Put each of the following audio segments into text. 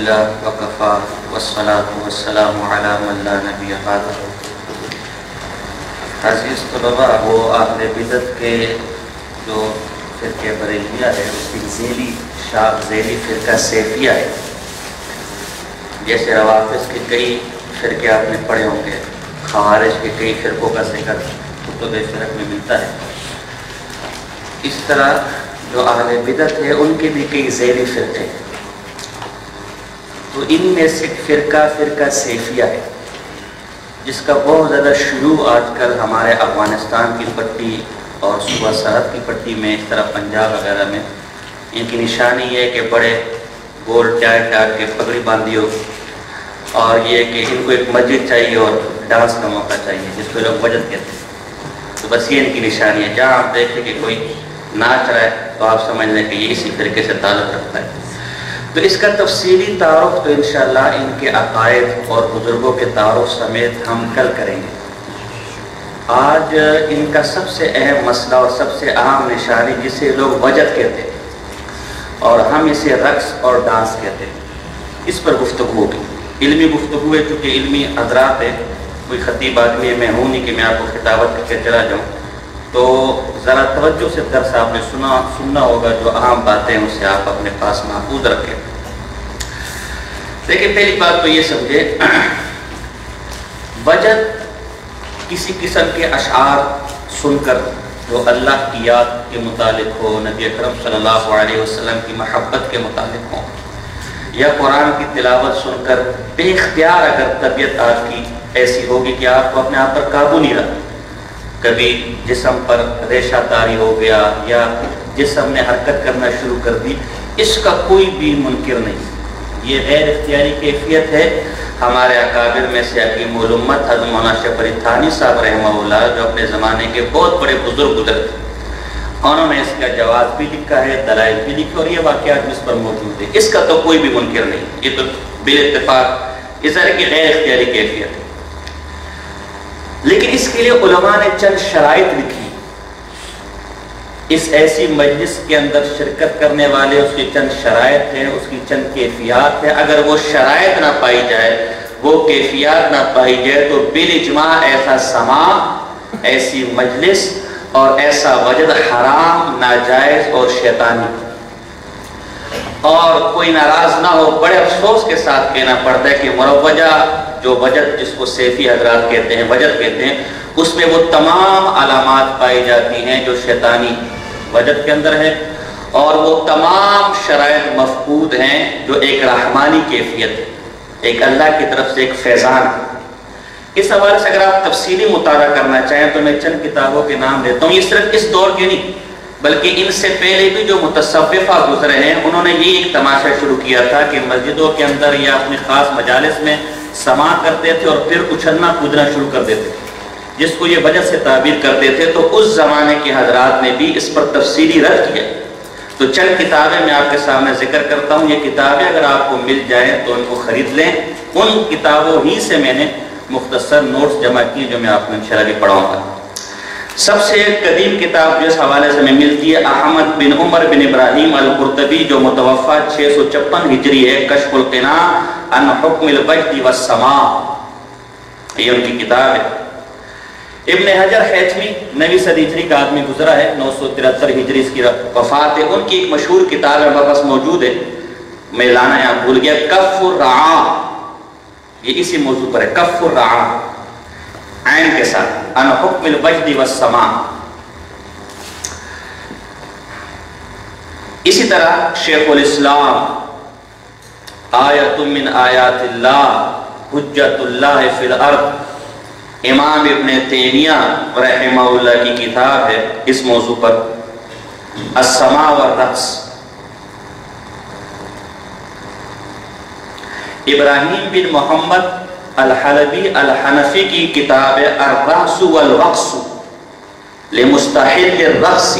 الحمدللہ وکفا والصلاة والسلام علی من لا نبی بعدہ۔ عزیز طلباء، وہ اہل بدعت کے جو فرقہ بریلویہ ہے اس کی ذیلی فرقہ سیفیہ ہے۔ جیسے روافض کے کئی فرقے آپ نے پڑھے ہوں گے، خوارج کے کئی فرقوں کا ذکر کتب فرق میں ملتا ہے، اس طرح جو اہل بدعت ہے ان کے بھی کئی ذیلی فرقے ہیں۔ تو ان میں سے فرقہ سیفیہ ہے، جس کا بہت زیادہ شیوع آج کل ہمارے افغانستان کی پٹی اور صوبہ سرحد کی پٹی میں، اس طرح پنجاب وغیرہ میں ان کی نشانی یہ ہے کہ بڑے گول ٹائٹ کے پگڑی باندھی ہو، اور یہ کہ ان کو ایک مسجد چاہیے اور ڈانس کا موقع چاہیے جس کو لوگ وجد کہتے ہیں۔ تو بس یہ ان کی نشانی ہے، جہاں آپ دیکھیں کہ کوئی ناچ رہا ہے تو آپ سمجھ لیں کہ یہ اسی فرقے سے تعلق رکھتا ہے۔ تو اس کا تفصیلی تعارف تو انشاءاللہ ان کے عقائد اور بزرگوں کے تعارف سمیت ہم کل کریں گے۔ آج ان کا سب سے اہم مسئلہ اور سب سے اہم نشانی جسے لوگ وجد کہتے ہیں اور ہم اسے رقص اور ڈانس کہتے ہیں، اس پر گفتگو ہوگی۔ علمی گفتگو ہے، چونکہ علمی حضرات ہے، کوئی خطیب آدمی ہے، میں ہوں نہیں کہ میں آپ کو خطابت کر کے چلا جاؤں، تو ذرا توجہ سے درس آپ نے سننا ہوگا، جو اہم باتیں ہیں اسے آپ اپنے پاس محفوظ رکھیں۔ دیکھیں، پہلی بات تو یہ سمجھے، وجد کسی قسم کے اشعار سن کر جو اللہ کی یاد کے متعلق ہو، نبی اکرم صلی اللہ علیہ وسلم کی محبت کے متعلق ہو، یا قرآن کی تلاوت سن کر بے اختیار اگر طبیعت آپ کی ایسی ہوگی کہ آپ کو اپنے آپ پر قابو نہیں رہا، کبھی جسم پر ریشہ طاری ہو گیا یا جسم نے حرکت کرنا شروع کر دی، اس کا کوئی بھی منکر نہیں، یہ غیر اختیاری کیفیت ہے۔ ہمارے اکابر میں سے حکیم الامت حضرت مولانا اشرف علی تھانوی صاحب رحمہ اللہ، جو اپنے زمانے کے بہت بڑے بزرگ گزرے تھے، انہوں نے اس کا جواز بھی لکھا ہے، دلائل بھی لکھے، اور یہ واقعات اس پر موجود ہے، اس کا تو کوئی بھی منکر نہیں، یہ تو بال اتفاق اس طرح کی غیر اختیاری کیفیت ہے۔ لیکن اس کے لیے علماء نے چند شرائط لکھی، اس ایسی مجلس کے اندر شرکت کرنے والے اس کی چند شرائط ہیں، اس کی چند کیفیات ہیں، اگر وہ شرائط نہ پائی جائے، وہ کیفیات نہ پائی جائے، تو بالاجماع ایسا سماع، ایسی مجلس اور ایسا وجد حرام، ناجائز اور شیطانی۔ اور کوئی ناراض نہ ہو، بڑے افسوس کے ساتھ کہنا پڑتا ہے کہ مروجہ جو وجد، جس کو سیفی حضرات کہتے ہیں، وجد کہتے ہیں، اس میں وہ تمام علامات پائی جاتی ہیں جو شیطانی وجد کے اندر ہے، اور وہ تمام شرائط مفقود ہیں جو ایک رحمانی کیفیت ہے، ایک اللہ کی طرف سے ایک فیضان ہے۔ اس حوالے سے اگر آپ تفصیلی مطالعہ کرنا چاہیں تو میں چند کتابوں کے نام دیتا ہوں، یہ صرف اس دور کے نہیں بلکہ ان سے پہلے بھی جو متصوفہ گزرے ہیں، انہوں نے یہ ایک تماشا شروع کیا تھا کہ مسجدوں کے اندر یا اپنی خاص مجالس میں سماع کرتے تھے اور پھر اچھلنا کودنا شروع کر دیتے تھے، جس کو یہ وجہ سے تعبیر کرتے تھے۔ تو اس زمانے کے حضرات نے بھی اس پر تفصیلی رد کیا۔ تو چند کتابیں میں آپ کے سامنے ذکر کرتا ہوں، یہ کتابیں اگر آپ کو مل جائیں تو ان کو خرید لیں، ان کتابوں ہی سے میں نے مختصر نوٹس جمع کیے جو میں آپ کو انشاءاللہ بھی پڑھاؤں گا۔ سب سے قدیم کتاب جو اس حوالے سے میں ملتی ہے، احمد بن عمر بن ابراہیم القرطبی، جو متوفہ 656 ہجری ہے، کشف القناع عن حکم الوجد والسماع، یہ ان کی کتاب ہے۔ ابن حجر حیثمی 9ویں صدی ہجری کا آدمی گزرا ہے، 973 ہجری اس کی وفات ہے، ان کی ایک مشہور کتاب ہے، ہمارے پاس موجود ہے، میں لانا یہاں بھول گیا، کف الرعاع، یہ اسی موضوع پر ہے، کف الرعاع عین کے ساتھ، عن حکم الوجد والسماع۔ اسی طرح شیخ الاسلام، آیت من آیات اللہ، حجت اللہ فی الارض، امام ابن تیمیہ رحمہ اللہ کی کتاب ہے اس موضوع پر، السماع والرقص۔ ابراہیم بن محمد الحلبی الحنفی کی کتاب ہے الرقص والوقص لمستحل الرقص۔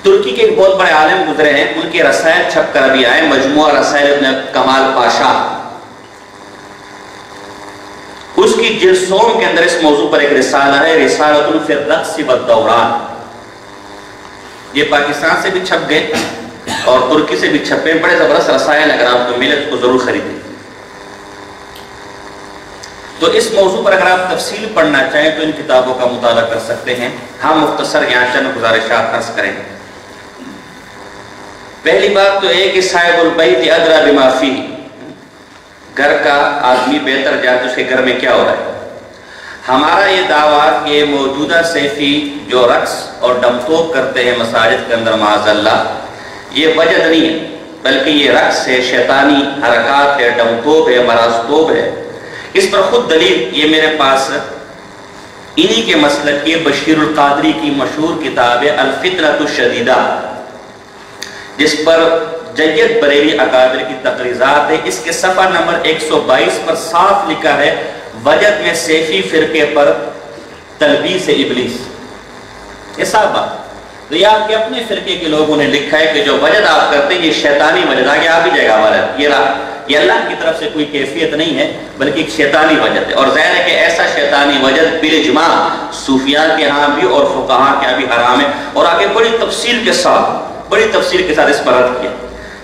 ترکی کے ایک بہت بڑے عالم گزرے ہیں، ان کے رسائل چھپ کر ابھی آئے، مجموعہ رسائل ابن کمال پاشا، اس کی جلد 100 کے اندر اس موضوع پر ایک رسالہ ہے، رسالۃ فی الرقص والدوران۔ یہ پاکستان سے بھی چھپ گئے اور ترکی سے بھی چھپے، بڑے زبردست رسائل، اگر آپ کو ملے تو ضرور خریدیں۔ تو اس موضوع پر اگر آپ تفصیل پڑھنا چاہیں تو ان کتابوں کا مطالعہ کر سکتے ہیں۔ ہم مختصر یہاں چند گزارشات عرض کریں۔ پہلی بات تو ایک صاحب البیت ادری بما فیہ، گھر کا آدمی بہتر جانتا ہے اس کے گھر میں کیا ہو رہا ہے۔ ہمارا یہ دعویٰ کہ موجودہ سیفی جو رقص اور ڈمتوب کرتے ہیں مساجد کے اندر معاذ اللہ، یہ وجد نہیں ہے، بلکہ یہ رقص ہے، شیطانی حرکات ہے، ڈمتوب ہے، مرازتوب ہے۔ اس پر خود دلیل یہ میرے پاس انہی کے مسلک کے بشیر القادری کی مشہور کتاب ہے الفتنۃ الشدیدہ، جس پر جید بریلی اکابر کی تقریضات ہے۔ اس کے صفحہ نمبر 122 پر صاف لکھا ہے وجد میں سیفی فرقے پر تلبیس ابلیس، یہ صاف بات۔ تو یہ آپ کے اپنے فرقے کے لوگوں نے لکھا ہے کہ جو وجد آپ کرتے ہیں یہ شیطانی وجد، آگے آپ ہی جائے گا ہمارا، یہ اللہ کی طرف سے کوئی کیفیت نہیں ہے بلکہ ایک شیطانی وجد ہے۔ اور ظاہر ہے کہ ایسا شیطانی وجد بالاجماع صوفیاء کے ہاں بھی اور فقہاء کے ہاں بھی حرام ہے، اور آگے بڑی تفصیل کے ساتھ اس پر رد کیا۔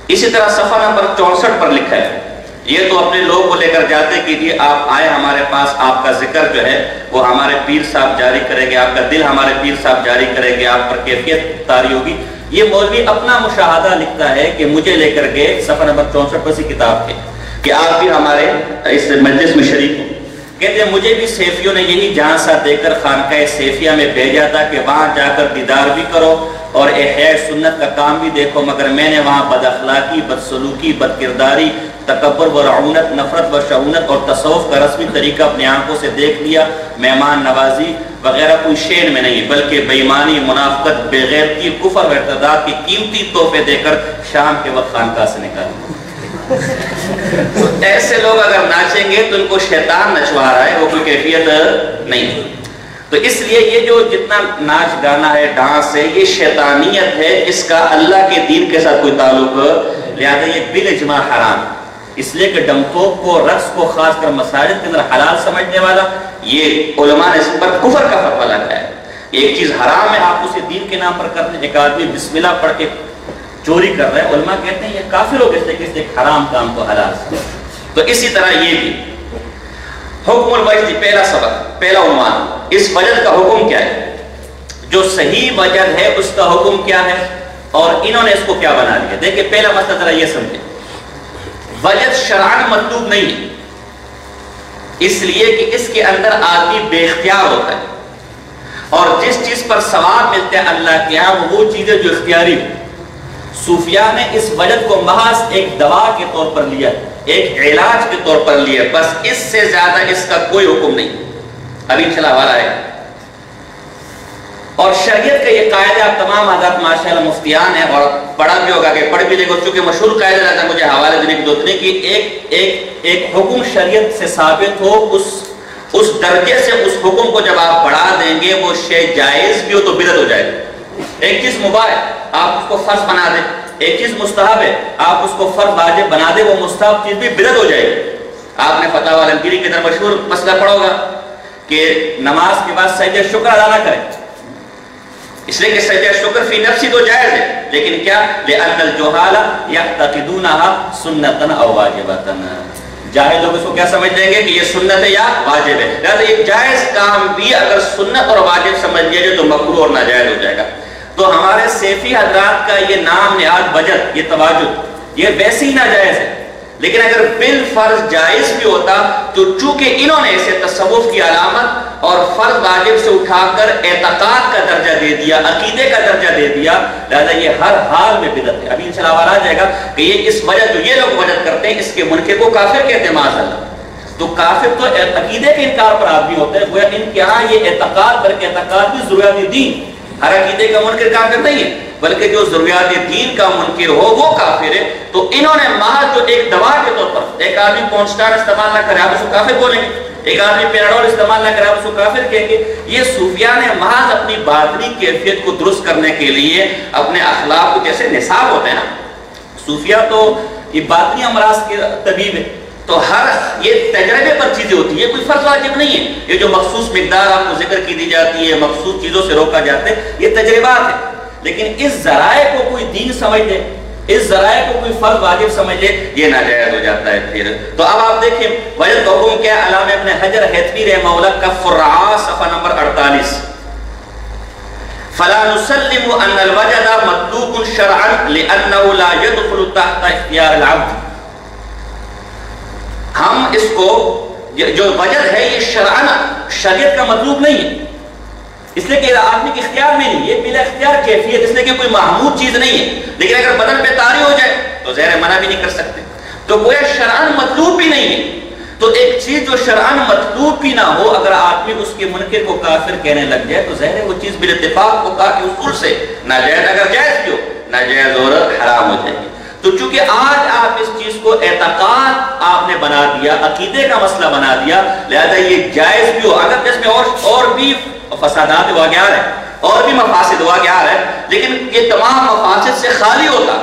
اسی طرح صفحہ نمبر 64 پر لکھا ہے، یہ تو اپنے لوگ کو لے کر جاتے کہ جی آپ آئے ہمارے پاس، آپ کا ذکر جو ہے وہ ہمارے پیر صاحب جاری کریں گے، آپ کا دل ہمارے پیر صاحب جاری کریں گے، آپ پر کیفیت طاری ہوگی۔ یہ مولوی اپنا مشاہدہ لکھتا ہے کہ مجھے لے کر کے صفحہ نمبر 64 پر سی کتاب کے کہ آپ بھی ہمارے اس مجلس میں شریک ہوں۔ کہتے ہیں مجھے بھی سیفیوں نے یہی جھانسا دے کر خانقاہ سیفیہ میں بھیجا تھا کہ وہاں جا کر دیدار بھی کرو اور احیاء سنت کا کام بھی دیکھو، مگر میں نے وہاں بد اخلاقی، بدسلوکی، بد کرداری، تکبر و رعونت، نفرت و شعونت اور تصوف کا رسمی طریقہ اپنی آنکھوں سے دیکھ لیا۔ مہمان نوازی وغیرہ کوئی شعر میں نہیں، بلکہ بےایمانی، منافقت، بے غیرتی، کفر و ارتداد کی قیمتی تحفے دے کر شام کے وقت خانقاہ سے نکالی۔ تو ایسے لوگ اگر ناچیں گے تو ان کو شیطان نچوا رہا ہے، وہ کوئی کیفیت نہیں۔ تو اس لیے یہ جو جتنا ناچ گانا ہے، ڈانس ہے، یہ شیطانیت ہے، اس کا اللہ کے دین کے ساتھ کوئی تعلق، لہذا یہ بالاجماع حرام۔ اس لیے کہ ڈمتوب کو، رقص کو خاص کر مساجد کے اندر حلال سمجھنے والا، یہ علماء نے اس پر کفر کا فتویٰ لگایا ہے۔ ایک چیز حرام ہے، آپ اسے دین کے نام پر کرتے ہیں۔ ایک آدمی بسم اللہ پڑھ کے چوری کر رہا ہے، علماء کہتے ہیں یہ کافر ہو گئے کہ ایک حرام کام کو حلال سمجھے۔ تو اسی طرح یہ بھی حکم الوجد، پہلا سبق، پہلا عنوان، اس وجد کا حکم کیا ہے، جو صحیح وجد ہے اس کا حکم کیا ہے، اور انہوں نے اس کو کیا بنا لیا۔ دیکھیں پہلا مسئلہ ذرا یہ سمجھیں، وجد شرعاً مطلوب نہیں ہے، اس لیے کہ اس کے اندر آدمی بے اختیار ہوتا ہے، اور جس چیز پر ثواب ملتا ہے اللہ کے ہاں وہ چیزیں جو اختیاری ہیں۔ صوفیاء نے اس وجد کو محض ایک دوا کے طور پر لیا، ایک علاج کے طور پر لیا، بس اس سے زیادہ اس کا کوئی حکم نہیں۔ ابھی انشاءاللہ والا ہے۔ اور شریعت کا یہ قاعدہ آپ تمام حضرات ماشاءاللہ مفتیان ہیں اور پڑھا بھی ہوگا کہ پڑھ بھی لے گا، چونکہ مشہور قاعدہ رہتا ہے، مجھے حوالے دینے کی ضرورت نہیں، کہ ایک حکم شریعت سے ثابت ہو، اس درجے سے اس حکم کو جب آپ بڑھا دیں گے وہ شے جائز بھی ہو تو بدعت ہو جائے گا۔ ایک چیز مباح ہے، آپ اس کو فرض بنا دیں، ایک چیز مستحب ہے، آپ اس کو فرض واجب بنا دیں، وہ مستحب چیز بھی بدعت ہو جائے گی۔ آپ نے فتاوی الانگیری کے اندر مشہور مسئلہ پڑھا ہوگا کہ نماز کے بعد سجدہ شکر ادا نہ کریں، اس لیے کہ سجدہ شکر فی نفسی تو جائز ہے، لیکن کیا لأن الجہال یعتقدونها سنتا او واجبتا، جاہل لوگ اس کو کیا سمجھ لیں گے کہ یہ سنت ہے یا واجب ہے، لہذا یہ جائز کام بھی اگر سنت اور واجب سمجھ لیا جائے تو مکروہ اور ناجائز ہو جائے گا۔ تو ہمارے سیفی حضرات کا یہ نام نہاد وجد، یہ تواجد، یہ ویسے ہی ناجائز ہے، لیکن اگر بالفرض جائز بھی ہوتا تو چونکہ انہوں نے اسے تصوف کی علامت اور فرض واجب سے اٹھا کر اعتقاد کا درجہ دے دیا، عقیدے کا درجہ دے دیا، لہذا یہ ہر حال میں بدعت ہے۔ ابھی انشاءاللہ آ جائے گا کہ یہ اس وجہ جو یہ لوگ وجد کرتے ہیں اس کے منکر کو کافر کہتے ہیں معاذ اللہ۔ تو کافر تو عقیدے کے انکار پر آدمی ہوتا ہے، گویا ان کے ہاں یہ اعتقاد بلکہ اعتقاد بھی ضروریات دین، ہر عقیدے کا منکر کافر نہیں ہے، بلکہ جو ضروریات دین کا منکر ہو وہ کافر ہے۔ تو انہوں نے محض جو ایک دوا کے طور پر، ایک آدمی پونسٹار استعمال نہ کرے آپ اس کو کافر بولیں گے، ایک آدمی پیراڈول استعمال نہ کرے آپ اس کو کافر کہیں گے۔ یہ صوفیاء نے محض اپنی باطنی کیفیت کو درست کرنے کے لیے اپنے اخلاق کو، جیسے نصاب ہوتے ہیں نا، صوفیاء تو یہ باطنی امراض کے طبیب ہے، تو ہر یہ تجربے پر چیزیں ہوتی ہیں، کوئی فرض واجب نہیں ہے۔ یہ جو مخصوص مقدار آپ کو ذکر کی دی جاتی ہے، مخصوص چیزوں سے روکا جاتا ہے، یہ تجربات ہیں۔ لیکن اس ذرائع کو کوئی دین سمجھ لے، اس ذرائع کو کوئی فرض واجب سمجھ لے، یہ ناجائز ہو جاتا ہے پھر۔ تو اب آپ دیکھیں وجد کا حکم کیا ہے، علامہ ابن حجر حیثمی رحمہ اللہ کا فرعا صفحہ نمبر 48، فَلَا نُسَلِّمُ أَنَّ الْوَجَدَ مَطْلُوبٌ شَرْعًا لِأَنَّهُ لَا يَدْخُلُ تَحْتَ اختیار العبد۔ ہم اس کو جو وجد ہے یہ شرعاً شریعت کا مطلوب نہیں ہے، اس لیے کہ آدمی کے اختیار میں نہیں، یہ بلا اختیار کیفیت، اس لیے کہ کوئی محمود چیز نہیں ہے، لیکن اگر بدن پہ طاری ہو جائے تو ظاہر منع بھی نہیں کر سکتے، تو گویا شرعاً مطلوب بھی نہیں ہے۔ تو ایک چیز جو شرعاً مطلوب بھی نہ ہو، اگر آدمی اس کے منکر کو کافر کہنے لگ جائے تو ظاہر ہے وہ چیز بالاتفاق فقہا کے اصول سے ناجائز، اگر جائز بھی ہو ناجائز اور حرام ہو جائے گی۔ تو چونکہ آج آپ اس چیز کو اعتقاد آپ نے بنا دیا، عقیدے کا مسئلہ بنا دیا، لہذا یہ جائز بھی ہو، اگر اس میں اور بھی فسادات واقعات ہیں، اور بھی مفاسد واقعات ہیں، لیکن یہ تمام مفاسد سے خالی ہوتا،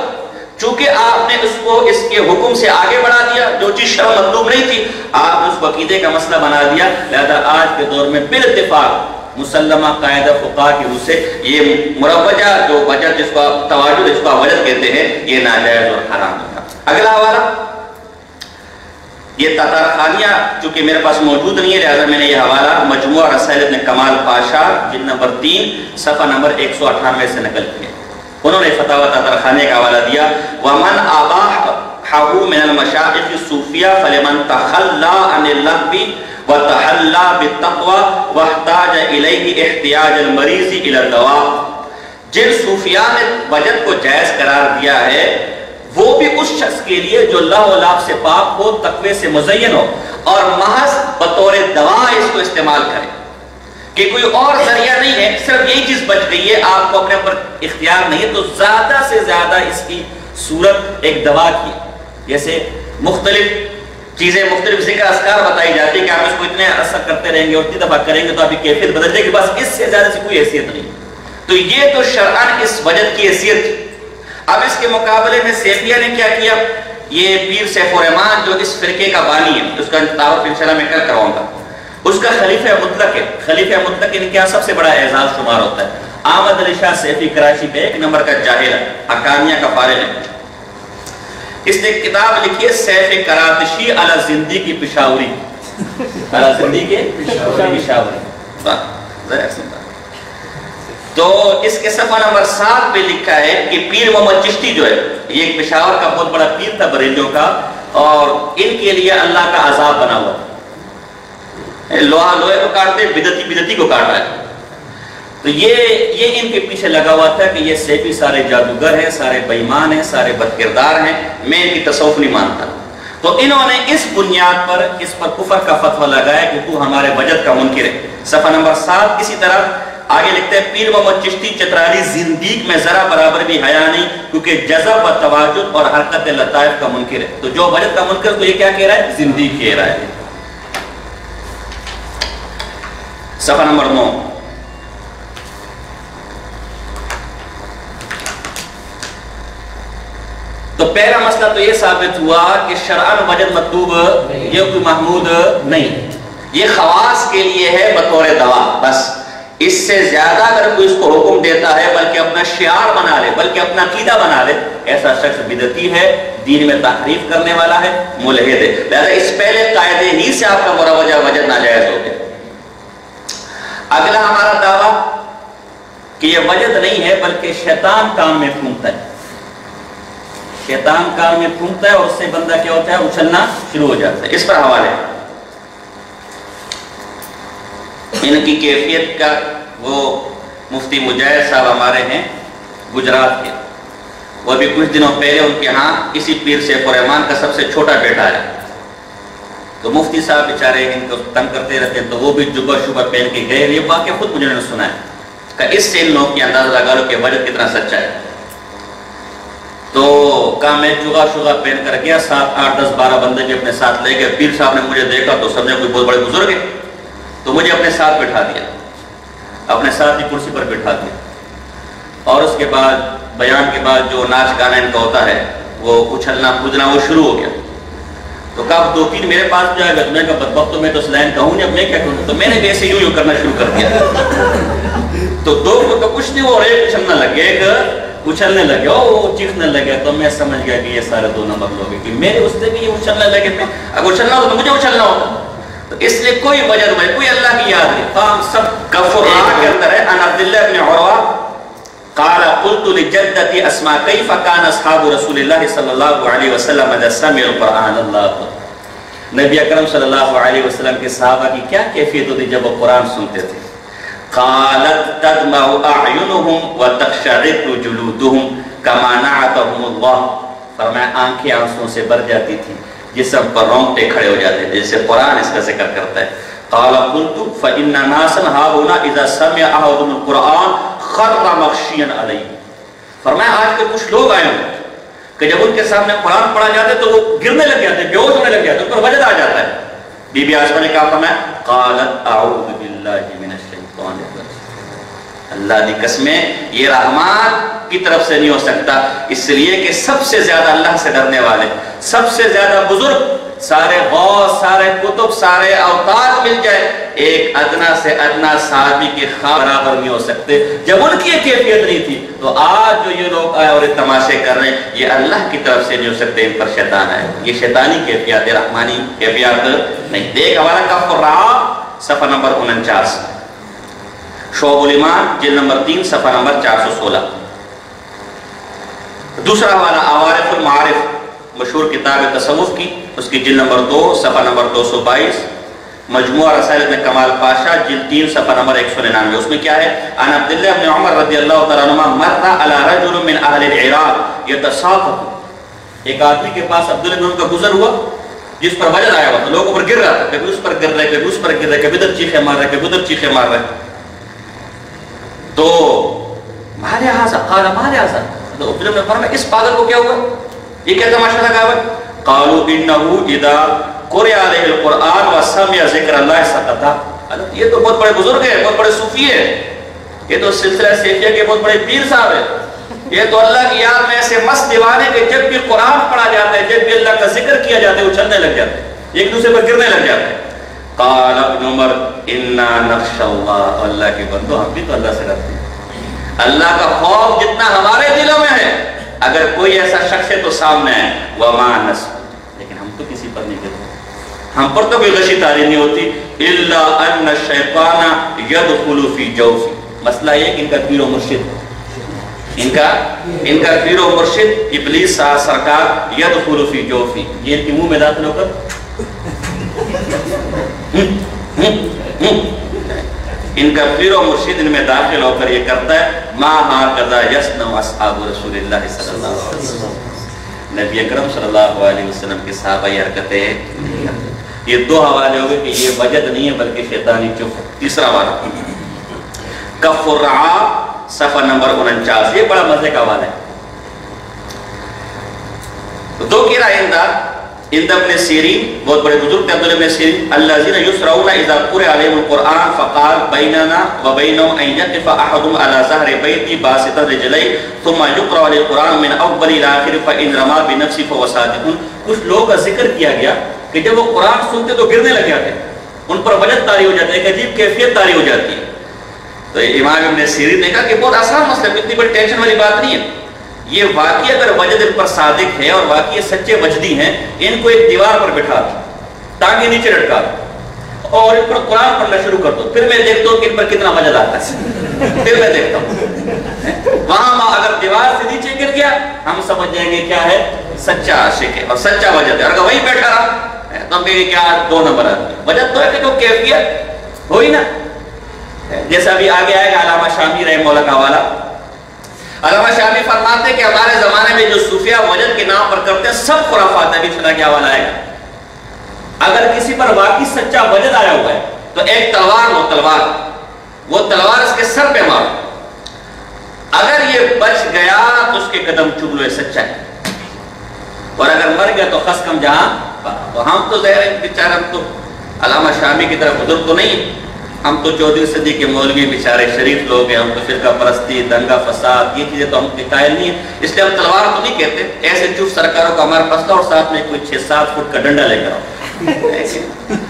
چونکہ آپ نے اس کو اس کے حکم سے آگے بڑھا دیا، جو چیز شرع مطلوب نہیں تھی آپ نے اس کو عقیدے کا مسئلہ بنا دیا، لہذا آج کے دور میں بالاتفاق مسلمہ قاعدہ فقہا کی روح سے یہ مروجہ جو وجد جس کو تواجد جس کو وجد کہتے ہیں یہ ناجائز اور حرام ہوتا۔ اگلا حوالہ یہ تاتار خانیہ چونکہ میرے پاس موجود نہیں ہے لہذا میں نے یہ حوالہ مجموعہ رسائل ابن کمال پاشا جلد نمبر 3 صفحہ نمبر 198 سے نقل کیا۔ انہوں نے فتاوی تاتار خانیہ کا حوالہ دیا، وَمَنْ أَبَاحَهُ مِنَ الْمَشَائِخِ الصُّوفِيَّةِ فَلِمَنْ تَخَلَّى عَنِ اللَّغْوِ وَتَحَلَّى بِالتَّقْوَى وَاحْتَاجَ إِلَيْهِ احْتِيَاجَ الْمَرِيضِ إِلَى الدَّوَاءِ۔ جن صوفیاء نے وجد کو جائز قرار دیا ہے وہ بھی اس شخص کے لیے جو اللہ و لاب سے پاک ہو، تقوی سے مزین ہو اور محض بطور دوا اس کو استعمال کرے، کہ کوئی اور ذریعہ نہیں ہے، صرف یہی چیز بچ گئی ہے، آپ کو اپنے اوپر اختیار نہیں ہے، تو زیادہ سے زیادہ اس کی صورت ایک دوا کی، جیسے مختلف چیزیں مختلف ذکر اذکار بتائی جاتی ہے کہ آپ اس کو اتنے عرصہ کرتے رہیں گے اور اتنی دفعہ کریں گے تو آپ کی کیفیت بدل جائے گی، بس اس سے زیادہ سے کوئی حیثیت نہیں۔ تو یہ تو شرعاً اس وجد کی حیثیت تھی۔ اب اس کے مقابلے میں سیفیہ نے کیا کیا، یہ پیر سیف الرحمان جو اس فرقے کا بانی ہے، اس کا تعارف انشاءاللہ میں کل کرواؤں گا، اس کا خلیفہ مطلق ہے، خلیفہ مطلق ان کے سب سے بڑا اعزاز شمار ہوتا ہے۔ احمد علی شاہ سیفی کراچی پہ 1 نمبر کا جاہل ہے، حقانیہ کا فارغ ہے، اس نے کتاب لکھی ہے سیف کراتشی علی زندگی کی پشاوری، علی زندگی کے پشاوری، ذرا سنتا۔ تو اس کے صفحہ نمبر 7 پہ لکھا ہے کہ پیر محمد چشتی جو ہے یہ ایک پشاور کا بہت بڑا پیر تھا بریلیوں کا، اور ان کے لیے اللہ کا عذاب بنا ہوا ہے، لوہا لوہے کو کاٹتے، بدعتی بدعتی کو کاٹا ہے۔ تو یہ ان کے پیچھے لگا ہوا تھا کہ یہ سیفی سارے جادوگر ہیں، سارے بے ایمان ہیں، سارے بد کردار ہیں، میں ان کی تصوف نہیں مانتا۔ تو انہوں نے اس بنیاد پر اس پر کفر کا فتویٰ لگایا کہ تو ہمارے وجد کا منکر ہے۔ صفحہ نمبر 7 اسی طرح آگے لکھتے ہیں پیر محمد چشتی چترالی زندیق میں ذرا برابر بھی حیا نہیں، کیونکہ جذب و تواجد اور حرکت لطائف کا منکر ہے۔ تو جو وجد کا منکر تو یہ کیا کہہ رہا ہے، زندیق کہہ رہا ہے۔ صفحہ نمبر 9 تو پہلا مسئلہ تو یہ ثابت ہوا کہ شرعاً وجد مطلوب یہ کوئی محمود نہیں، یہ خواص کے لیے ہے بطور دوا، بس اس سے زیادہ اگر کوئی اس کو حکم دیتا ہے بلکہ اپنا شعار بنا لے، بلکہ اپنا عقیدہ بنا لے، ایسا شخص بدعتی ہے، دین میں تحریف کرنے والا ہے، ملحد ہے۔ لہذا اس پہلے قاعدے ہی سے آپ کا مروجہ وجد ناجائز ہو گیا۔ اگلا ہمارا دعویٰ کہ یہ وجد نہیں ہے بلکہ شیطان کام میں پھونکتا ہے، شیطان کام میں پھونکتا ہے اور اس سے بندہ کیا ہوتا ہے، اچھلنا شروع ہو جاتا ہے۔ اس پر حوالے ان کی کیفیت کا وہ مفتی مجاہد صاحب ہمارے ہیں گجرات کے، وہ ابھی کچھ دنوں پہلے ان کے ہاں اسی پیر سیف الرحمان کا سب سے چھوٹا بیٹا ہے، تو مفتی صاحب بیچارے ان کو تنگ کرتے رہتے ہیں، تو وہ بھی جبہ شبہ پہن کے گئے۔ یہ واقعہ خود مجھے نے سنا ہے کہ اس سے ان لوگوں کی اندازہ لگا لو کہ وجد کتنا سچا ہے۔ تو کہا میں چگا شگا پہن کر گیا، 7 8 10 12 بندے بھی اپنے ساتھ لے گئے۔ پیر صاحب نے مجھے دیکھا تو سمجھا کوئی بہت بڑے بزرگ ہے، تو مجھے اپنے ساتھ بٹھا دیا، اپنے ساتھ کی کرسی پر بٹھا دیا، اور اس کے بعد بیان کے بعد جو ناچ گانا ان کا ہوتا ہے وہ اچھلنا کودنا وہ شروع ہو گیا۔ تو کہا 2 3 میرے پاس جائے گا، میں کہا بدبخت تو میں تو اس لائن کا ہوں نہیں، اب میں کیا کروں؟ تو میں نے بھی ایسے یوں کرنا شروع کر دیا۔ تو دو کو تو کچھ نہیں ہو رہے، اچھلنے لگے، ایک اچھلنے لگے، وہ چیخنے لگے، تو میں سمجھ گیا کہ یہ سارے 2 نمبر لوگ ہیں، کہ میرے اس سے بھی یہ اچھلنے لگے، میں اگر اچھلنا ہو تو مجھے اچھلنا ہوتا. تو اس لیے کوئی وجہ نہیں، کوئی اللہ کی یاد نہیں، فہم سب کفر کے اندر ہے. ان عبداللہ بن عروہ قال قلت لجدتي اسماء كيف كان اصحاب رسول الله صلى الله عليه وسلم اذا سمعوا القرآن. اللہ نبی اکرم صلی اللہ علیہ وسلم کے صحابہ کی کیا کیفیت ہوتی جب وہ قرآن سنتے تھے؟ قالت تدمع اعینهم وتقشعر جلودهم كما نعتهم الله. فرمایا آنکھیں آنسوں سے بھر جاتی تھی، جسم پر رونگٹے کھڑے ہو جاتے تھے، جیسے قرآن اس کا ذکر کرتا ہے. قال قلت فإن ناسا هؤلاء اذا سمع احدهم القرآن خر مغشیا علیہ. فرمایا آج کے کچھ لوگ آئے ہیں کہ جب ان کے سامنے قرآن پڑھا جاتا ہے تو وہ گرنے لگ جاتے ہیں، بے ہوش ہونے لگ جاتے ہیں، ان پر وجد آ جاتا ہے. بی بی عائشہ نے کہا فرمایا قالت اعوذ باللہ من الشیطان الرجیم. اللہ کی قسمیں یہ رحمان کی طرف سے نہیں ہو سکتا، اس لیے کہ سب سے زیادہ اللہ سے ڈرنے والے، سب سے زیادہ بزرگ، سارے غوث، سارے کتب، سارے اوتاد مل جائے، ایک ادنا سے ادنا صحابی کے خواہ برابر نہیں ہو سکتے. جب ان کی کیفیت نہیں تھی تو آج جو یہ لوگ آئے اور یہ تماشے کر رہے ہیں، یہ اللہ کی طرف سے نہیں ہو سکتے، ان پر شیطان ہے. یہ شیطانی کیفیت ہے، رحمانی کیفیت نہیں. دیکھ ہمارا کف الرعب صفحہ نمبر 49، شعب الایمان جلد نمبر 3 صفحہ نمبر 416. دوسرا حوالہ عوارف المعارف، مشہور کتاب تصوف کی، اس کی جلد نمبر 2 صفحہ نمبر 222. مجموعہ رسائل ابن کمال پاشا جلد 3 صفحہ نمبر 199. اس میں کیا ہے؟ ان عبداللہ بن عمر رضی اللہ تعالیٰ عنہ مر علی رجل من اہل العراق یتصاقط. ایک آدمی کے پاس عبداللہ بن عمر کا گزر ہوا جس پر وجد آیا ہوا تھا، لوگوں پر گر رہا تھا، کبھی اس پر گر رہے، کبھی اس پر گر رہے، کبھی ادھر چیخے مار رہے، کبھی ادھر چیخے مار رہے. تو مارے حاضر قال مارے حاضر، تو عبداللہ نے فرمایا اس پاگل کو کیا ہوا، یہ کیا تماشا لگا ہوا؟ قالوا انه اذا قرئ علیہ القرآن وسمع ذکر اللہ سقطا. یہ تو بہت بڑے بزرگ ہیں، بہت بڑے صوفی ہیں، یہ تو سلسلہ سیفیہ کے بہت بڑے پیر صاحب ہیں، یہ تو اللہ کی یاد میں ایسے مست دیوانے کہ جب بھی قرآن پڑھا جاتا ہے، جب بھی اللہ کا ذکر کیا جاتا ہے، اچھلنے لگ جاتے ہیں، ایک دوسرے پر گرنے لگ جاتے ہیں. قال ابن عمر انا نخشى اللہ. اللہ کے بندو ہم بھی تو اللہ سے ڈرتے ہیں. اللہ کا خوف جتنا ہمارے دلوں میں ہے، اگر کوئی ایسا شخص ہے تو سامنے ہے. وما نس، لیکن ہم تو کسی پر نہیں گرتے، ہم پر تو کوئی غشی تاری نہیں ہوتی. الا ان الشیطان يدخل في جوفی. مسئلہ یہ کہ ان کا پیر و مرشد، ان کا پیر و مرشد ابلیس سرکار يدخل في جوفی، یہ ان کے منہ میں داخل ہو کر ان کا پیر و مرشد ان میں داخل ہو کر یہ کرتا ہے. ما هكذا يصنع اصحاب رسول اللہ صلی اللہ علیہ وسلم. نبی اکرم صلی اللہ علیہ وسلم کے صحابہ یہ حرکتیں نہیں کرتے. یہ 2 حوالے ہو گئے کہ یہ وجد نہیں ہے بلکہ شیطانی چپ. تیسرا حوالہ کف الرعاب صفحہ نمبر 49، یہ بڑا مزے کا حوالہ ہے. 2 کی رائے اند ابن سیرین، بہت بڑے بزرگ تھے عبداللہ ابن سیرین. الذین یسرعون اذا قرئ علیہم القرآن فقال بیننا وبینہم ان یقف احدهم على ظہر بیتی باسطا رجلیہ ثم یقرأ علیہ القرآن من اول الى آخر فان رما بنفسہ فهو صادق. کچھ لوگوں کا ذکر کیا گیا کہ جب وہ قرآن سنتے تو گرنے لگ جاتے، ان پر وجد طاری ہو جاتا ہے، ایک عجیب کیفیت طاری ہو جاتی ہے. تو امام ابن سیرین نے کہا کہ بہت آسان مسئلہ ہے، اتنی بڑی ٹینشن والی بات نہیں ہے. یہ واقعی اگر وجد ان پر صادق ہے اور واقعی سچے وجدی ہیں، ان کو ایک دیوار پر بٹھا دو، ٹانگیں نیچے لٹکا دو اور ان پر قرآن پڑھنا شروع کر دو، پھر میں دیکھتا ہوں کہ ان پر کتنا وجد آتا ہے. پھر میں دیکھتا ہوں وہاں اگر دیوار سے نیچے گر گیا ہم سمجھ جائیں گے کیا ہے، سچا عاشق ہے اور سچا وجد ہے. اور اگر وہیں بیٹھا رہا تو ہم کہیں گے کیا 2 نمبر آدمی. وجد تو ہے کہ جو کیفیت ہوئی نا، جیسا ابھی آگے آئے گا علامہ شامی رحمہ اللہ کا حوالہ. علامہ شامی فرماتے ہیں کہ ہمارے زمانے میں جو صوفیہ وجد کے نام پر کرتے ہیں سب خرافات ہے. ابھی چھنا کیا حوالہ آئے گا. اگر کسی پر واقعی سچا وجد آیا ہوا ہے تو ایک تلوار ہو، وہ تلوار اس کے سر پہ مارو، اگر یہ بچ گیا تو اس کے قدم چوم لو، یہ سچا ہے. اور اگر مر گیا تو خس کم جہاں. تو ہم تو ظاہر ہے بیچارے، ہم تو علامہ شامی کی طرح بزرگ تو نہیں، ہم تو 14ویں صدی کے مولوی بیچارے شریف لوگ ہیں. ہم تو فرقہ پرستی، دنگا فساد، یہ چیزیں تو ہم کے قائل نہیں ہیں، اس لیے ہم تلوار تو نہیں کہتے. ایسے چوف سرکاروں کا ہمارے پاس تھا اور ساتھ میں کوئی 6-7 فٹ کا ڈنڈا لے کر آؤ،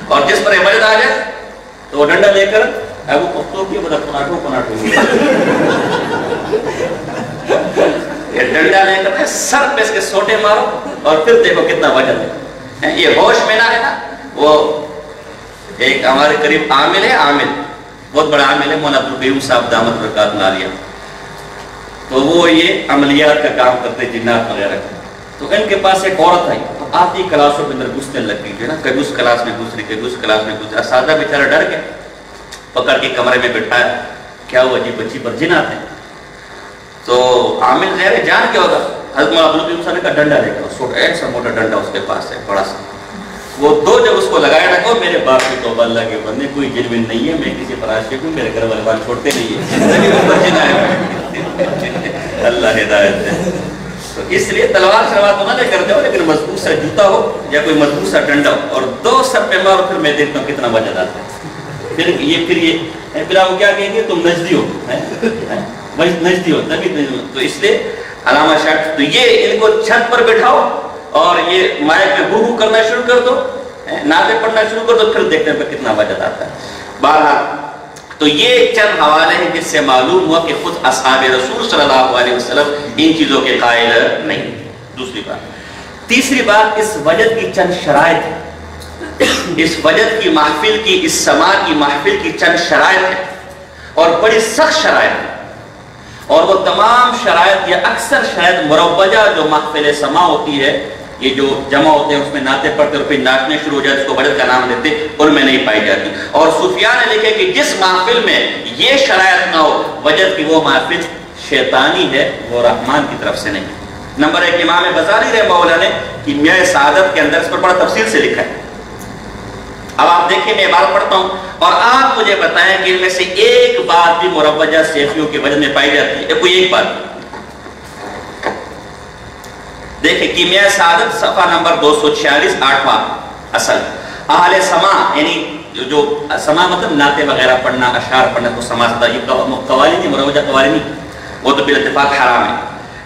اور جس پر وجد آ جائے تو وہ ڈنڈا لے کر اب وہ پختوں کی مدد پناٹو یہ ڈنڈا لے کر سر پہ اس کے سوٹے مارو اور پھر دیکھو کتنا وزن ہے. یہ ہوش میں نہ ہے نا. وہ ایک ہمارے قریب عامل ہے, عامل بہت بڑا عامل ہے, مولانا عبدالقیوم صاحب دامت برکات عالیہ. تو وہ یہ عملیات کا کام کرتے جنات وغیرہ کا. تو ان کے پاس ایک عورت آئی, تو آتی کلاسوں کے اندر گھسنے لگ گئی جو نا, کبھی اس کلاس میں گھس رہی, کبھی اس کلاس میں گھس رہا. اساتذہ بیچارہ ڈر گئے, پکڑ کے کمرے میں بٹھایا, کیا ہوا جی بچی پر جن آتے ہیں. تو عامل غیر جان کیا ہوگا, حضرت مولانا عبدالقیوم صاحب کا ڈنڈا لے کر, ایک سا موٹا ڈنڈا اس کے پاس ہے بڑا سا, وہ دو جب اس کو لگایا نہ, کہو میرے باپ کی توبہ اللہ کے بندے, کوئی جنوین نہیں ہے, میں کسی پر عاشق ہوں, میرے گھر والے بات چھوڑتے نہیں ہیں, اللہ ہدایت ہے. تو اس لیے تلوار شلوار تو نہ لے کر دو, لیکن مضبوط سا جوتا ہو یا کوئی مضبوط سا ڈنڈا ہو, اور دو سر پہ مارو, پھر میں دیکھتا ہوں کتنا وجہ آتا ہے. پھر وہ کیا کہیں گے, تم نجدی ہو, نجدی ہو تبھی. تو اس لیے علامہ شاہ, تو یہ ان کو چھت پر بٹھاؤ اور یہ مائک میں ہو کرنا شروع کر دو, نعتیں پڑھنا شروع کر دو, پھر دیکھتے ہیں کتنا وجہ آتا ہے. بہرحال تو یہ چند حوالے ہیں جس سے معلوم ہوا کہ خود اصحاب رسول صلی اللہ علیہ وسلم ان چیزوں کے قائل نہیں. دوسری بات. تیسری بات, اس وجد کی چند شرائط ہے, اس وجد کی محفل کی, اس سماع کی محفل کی چند شرائط ہے, اور بڑی سخت شرائط ہے. اور وہ تمام شرائط یا اکثر شاید مروجہ جو محفل سماع ہوتی ہے, یہ جو جمع ہوتے ہیں اس میں نعتیں پڑھتے اور پھر ناچنے شروع ہو جاتے, اس کو وجد کا نام دیتے, ان میں نہیں پائی جاتی. اور صوفیاء نے لکھے کہ جس محفل میں یہ شرائط نہ ہو وجد کی, وہ محفل شیطانی ہے, وہ رحمان کی طرف سے نہیں. نمبر 1, امام غزالی رحمہ اللہ نے کیمیائے سعادت کے اندر اس پر بڑا تفصیل سے لکھا ہے. اب آپ دیکھیں, میں عبارت پڑھتا ہوں اور آپ مجھے بتائیں کہ ان میں سے ایک بات بھی مروجہ صوفیوں کے وجد میں پائی جاتی ہے, کوئی ایک بات. دیکھیں کیمیائے سعادت صفحہ نمبر 246, 8واں اصل. اہل سماع, یعنی جو سماع مطلب نعتیں وغیرہ پڑھنا, اشعار پڑھنا کو سماع ستا, یہ قوالی نہیں, مروجہ قوالی نہیں, وہ تو بالاتفاق حرام ہے.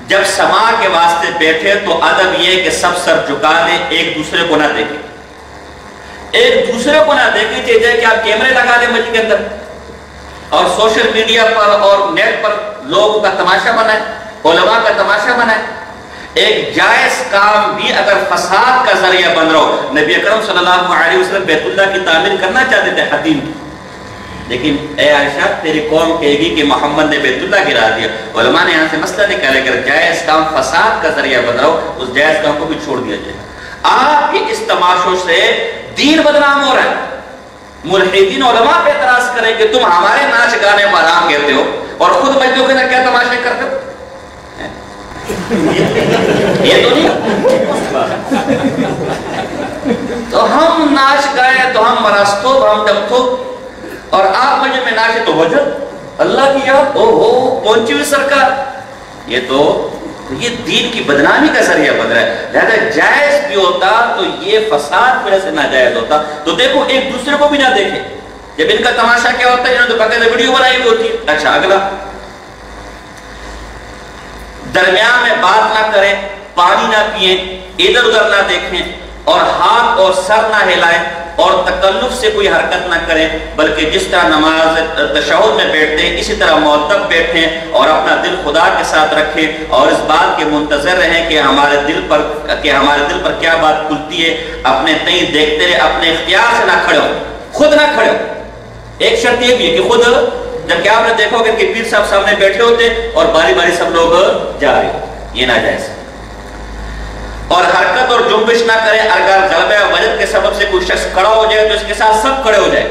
جب سماع کے واسطے بیٹھے تو ادب یہ کہ سب سر جھکا لیں, ایک دوسرے کو نہ دیکھیں, ایک دوسرے کو نہ دیکھیں. چاہیے کہ آپ کیمرے لگا لیں مسجد کے اندر اور سوشل میڈیا پر اور نیٹ پر لوگوں کا تماشا بنائیں, علماء کا تماشا بنائیں. ایک جائز کام بھی اگر فساد کا ذریعہ بن رہا ہو, نبی اکرم صلی اللہ علیہ وسلم بیت اللہ کی تعمیر کرنا چاہتے تھے حتیم, لیکن اے عائشہ تیری قوم کہے گی کہ محمد نے بیت اللہ گرا دیا. علماء نے یہاں سے مسئلہ نکالے, اگر جائز کام فساد کا ذریعہ بن رہا ہو, اس جائز کام کو بھی چھوڑ دیا جائے. آپ کے اس تماشوں سے دین بدنام ہو رہا ہے. ملحدین علماء پہ اعتراض کریں کہ تم ہمارے ناچ گانے کو حرام کہتے ہو اور خود مسجدوں کے اندر کیا تماشے کرتے ہو. یہ تو نہیں. تو ہم ناچ گائے تو ہم مراستو, ہم دفتو, اور آپ مجھے میں ناچے تو وجد اللہ کی یاد, او ہو پہنچی ہوئی سرکار. یہ تو یہ دین کی بدنامی کا ذریعہ بن رہا ہے. لہذا جائز بھی ہوتا تو یہ فساد وجہ سے ناجائز ہوتا. تو دیکھو ایک دوسرے کو بھی نہ دیکھیں. جب ان کا تماشا کیا ہوتا ہے, انہوں نے تو باقاعدہ ویڈیو بنائی ہوئی ہوتی ہے. اچھا اگلا, درمیان میں بات نہ کریں, پانی نہ پئیں, ادھر ادھر نہ دیکھیں, اور ہاتھ اور سر نہ ہلائیں, اور تکلف سے کوئی حرکت نہ کریں, بلکہ جس طرح نماز تشہد میں بیٹھتے ہیں اسی طرح معتب بیٹھیں, اور اپنا دل خدا کے ساتھ رکھیں, اور اس بات کے منتظر رہیں کہ ہمارے دل پر کیا بات کھلتی ہے. اپنے تئیں دیکھتے رہے, اپنے اختیار سے نہ کھڑے ہو, خود نہ کھڑے ہو. ایک شرط یہ بھی ہے کہ خود, جبکہ آپ نے دیکھو کہ پیر صاحب سامنے بیٹھے ہوتے اور باری باری سب لوگ جا رہے, یہ ناجائز. اور حرکت اور جنبش نہ کریں. اگر غلبہ وجد کے سبب سے کوئی شخص کھڑا ہو جائے تو اس کے ساتھ سب کھڑے ہو جائے.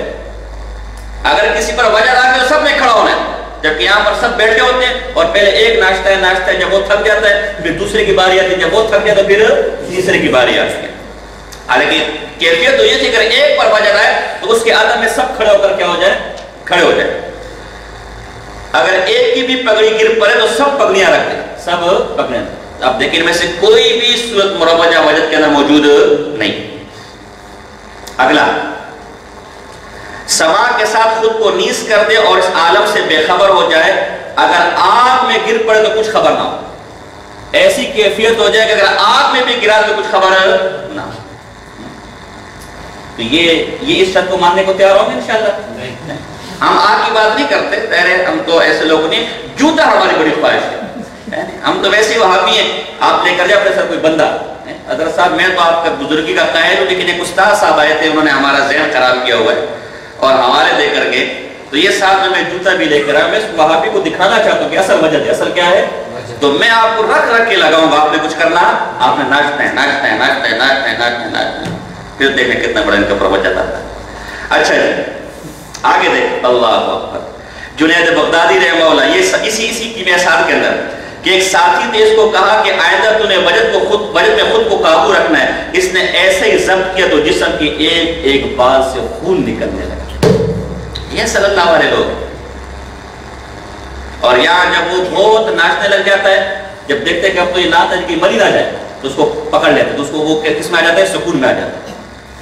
اگر کسی پر وجد آ گئی تو سب نے کھڑا ہونا ہے, جبکہ یہاں پر سب بیٹھے ہوتے ہیں اور پہلے ایک ناشتہ ہے, جب وہ تھک جاتا ہے پھر دوسرے کی باری آتی ہے, جب وہ تھک جاتا ہے پھر تیسرے کی باری آتی ہے. حالانکہ کیفیت تو یہ تھی کہ اگر ایک پر وجد آئے تو اس کے عدم میں سب کھڑے ہو کر کیا ہو جائے, کھڑے ہو جائے. اگر ایک کی بھی پگڑی گر پڑے تو سب پگڑیاں رکھ دیں, سب پگڑیاں. اب دیکھیں ان میں سے کوئی بھی صورت مروجہ وجد کے اندر موجود نہیں. اگلا, سماع کے ساتھ خود کو نیز کر دے اور اس عالم سے بے خبر ہو جائے. اگر آگ میں گر پڑے تو کچھ خبر نہ ہو. ایسی کیفیت ہو جائے کہ اگر آگ میں بھی گرا تو کچھ خبر نہ ہو. تو یہ اس شرط کو ماننے کو تیار ہوں گے انشاءاللہ؟ نہیں. ہم آگ کی بات نہیں کرتے، تیرے ہم تو ایسے لوگ نہیں، جوتا ہماری بڑی خواہش ہے، ہم تو ویسے ہی وہابی ہیں، آپ لے کر جائے اپنے ساتھ کوئی بندہ۔ حضرت صاحب میں تو آپ کا بزرگی کا قائل ہوں، لیکن ایک استاد صاحب آئے تھے، انہوں نے ہمارا ذہن خراب کیا ہوا ہے اور حوالے دے کر کے، تو یہ صاحب میں جوتا بھی لے کر آیا، میں اس وہابی کو دکھانا چاہتا ہوں کہ اصل وجہ ہے، اصل کیا ہے، تو میں آپ کو رکھ رکھ کے لگاؤں گا، آپ نے کچھ کرنا، آپ نے ناچنا ہے، ناچنا ہے، ناچنا ہے، ناچنا ہے، ناچنا ہے، ناچنا ہے، پھر دیکھیں کتنا بڑا ان کا پر وجہ آتا ہے۔ اچھا جی آگے دیکھ، اللہ اکبر، جنید بغدادی رحمہ اللہ، یہ اسی کی مثال کے اندر کہ ایک ساتھی نے اس کو کہا کہ آئندہ تو نے وجد میں خود کو قابو رکھنا ہے، اس نے ایسے ہی ضبط کیا تو جسم کی ایک ایک بال سے خون نکلنے لگا۔ یہ صلی اللہ علیہ لوگ، اور یہاں جب وہ بہت ناچنے لگ جاتا ہے، جب دیکھتے ہیں کہ اب تو یہ ناچ کی مری نہ جائے تو اس کو پکڑ لیتے، تو اس کو وہ کس میں آ جاتا ہے، سکون میں آ جاتا ہے۔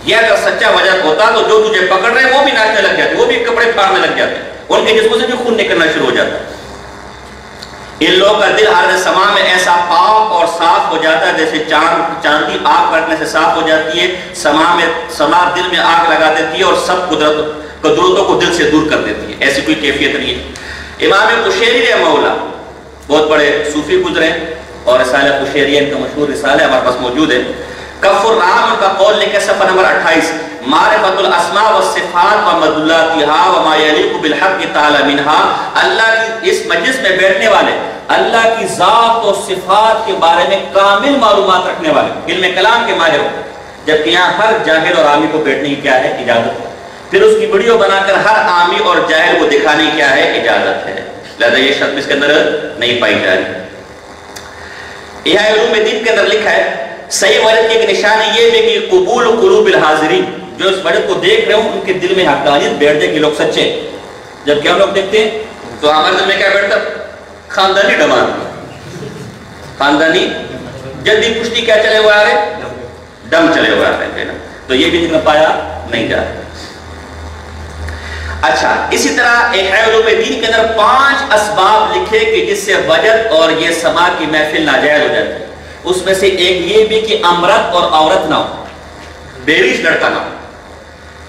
یہ اگر سچا وجد ہوتا تو جو تجھے پکڑ رہے وہ بھی ناچنے لگ جاتے، وہ بھی کپڑے پھاڑنے لگ جاتے، ان کے جسموں سے بھی خون نکلنا شروع ہو جاتا ہے۔ ان لوگوں کا دل حالت سما میں ایسا پاک اور صاف ہو جاتا ہے جیسے چاندی آگ کرنے سے صاف ہو جاتی ہے، سما دل میں آگ لگا دیتی ہے اور سب قدرتوں کو دل سے دور کر دیتی ہے، ایسی کوئی کیفیت نہیں ہے۔ امام قشیری رحمہ اللہ بہت بڑے صوفی گزرے اور رسالہ قشیریہ ان کا مشہور رسالہ ہمارے پاس موجود ہے۔ کف الرحم کا قول لکھے صفحہ نمبر 28، معرفت الاسماء والصفات ومدلاتها وما يليق بالحق تعالی منها، اللہ کی اس مجلس میں بیٹھنے والے اللہ کی ذات و صفات کے بارے میں کامل معلومات رکھنے والے، علم کلام کے ماہر ہو، جبکہ یہاں ہر جاہل اور عامی کو بیٹھنے کی کیا ہے، اجازت ہے۔ پھر اس کی ویڈیو بنا کر ہر عامی اور جاہل کو دکھانے کی کیا ہے، اجازت ہے، لہذا یہ شرط اس کے اندر نہیں پائی جا رہی۔ یہ علوم دین کے اندر لکھا ہے صحیح وجد کی ایک نشانی یہ ہے کہ قبول قلوب الحاضرین، جو اس وجد کو دیکھ رہے ہوں ان کے دل میں حقانیت بیٹھ جائے کہ لوگ سچے، جب کیا لوگ دیکھتے ہیں تو ہمارے دل میں کیا بیٹھتا، خاندانی ڈمان، خاندانی جلدی پشتی کیا چلے ہوئے آ رہے، دم چلے ہوئے آ رہے ہیں، تو یہ بھی ذکر پایا نہیں جا رہا۔ اچھا اسی طرح احیاء علوم دین کے اندر 5 اسباب لکھے کہ جس سے وجد اور یہ سما کی محفل ناجائز ہو جاتی ہے، اس میں سے ایک یہ بھی کہ امرت اور عورت نہ ہو، بیریش لڑکا نہ ہو،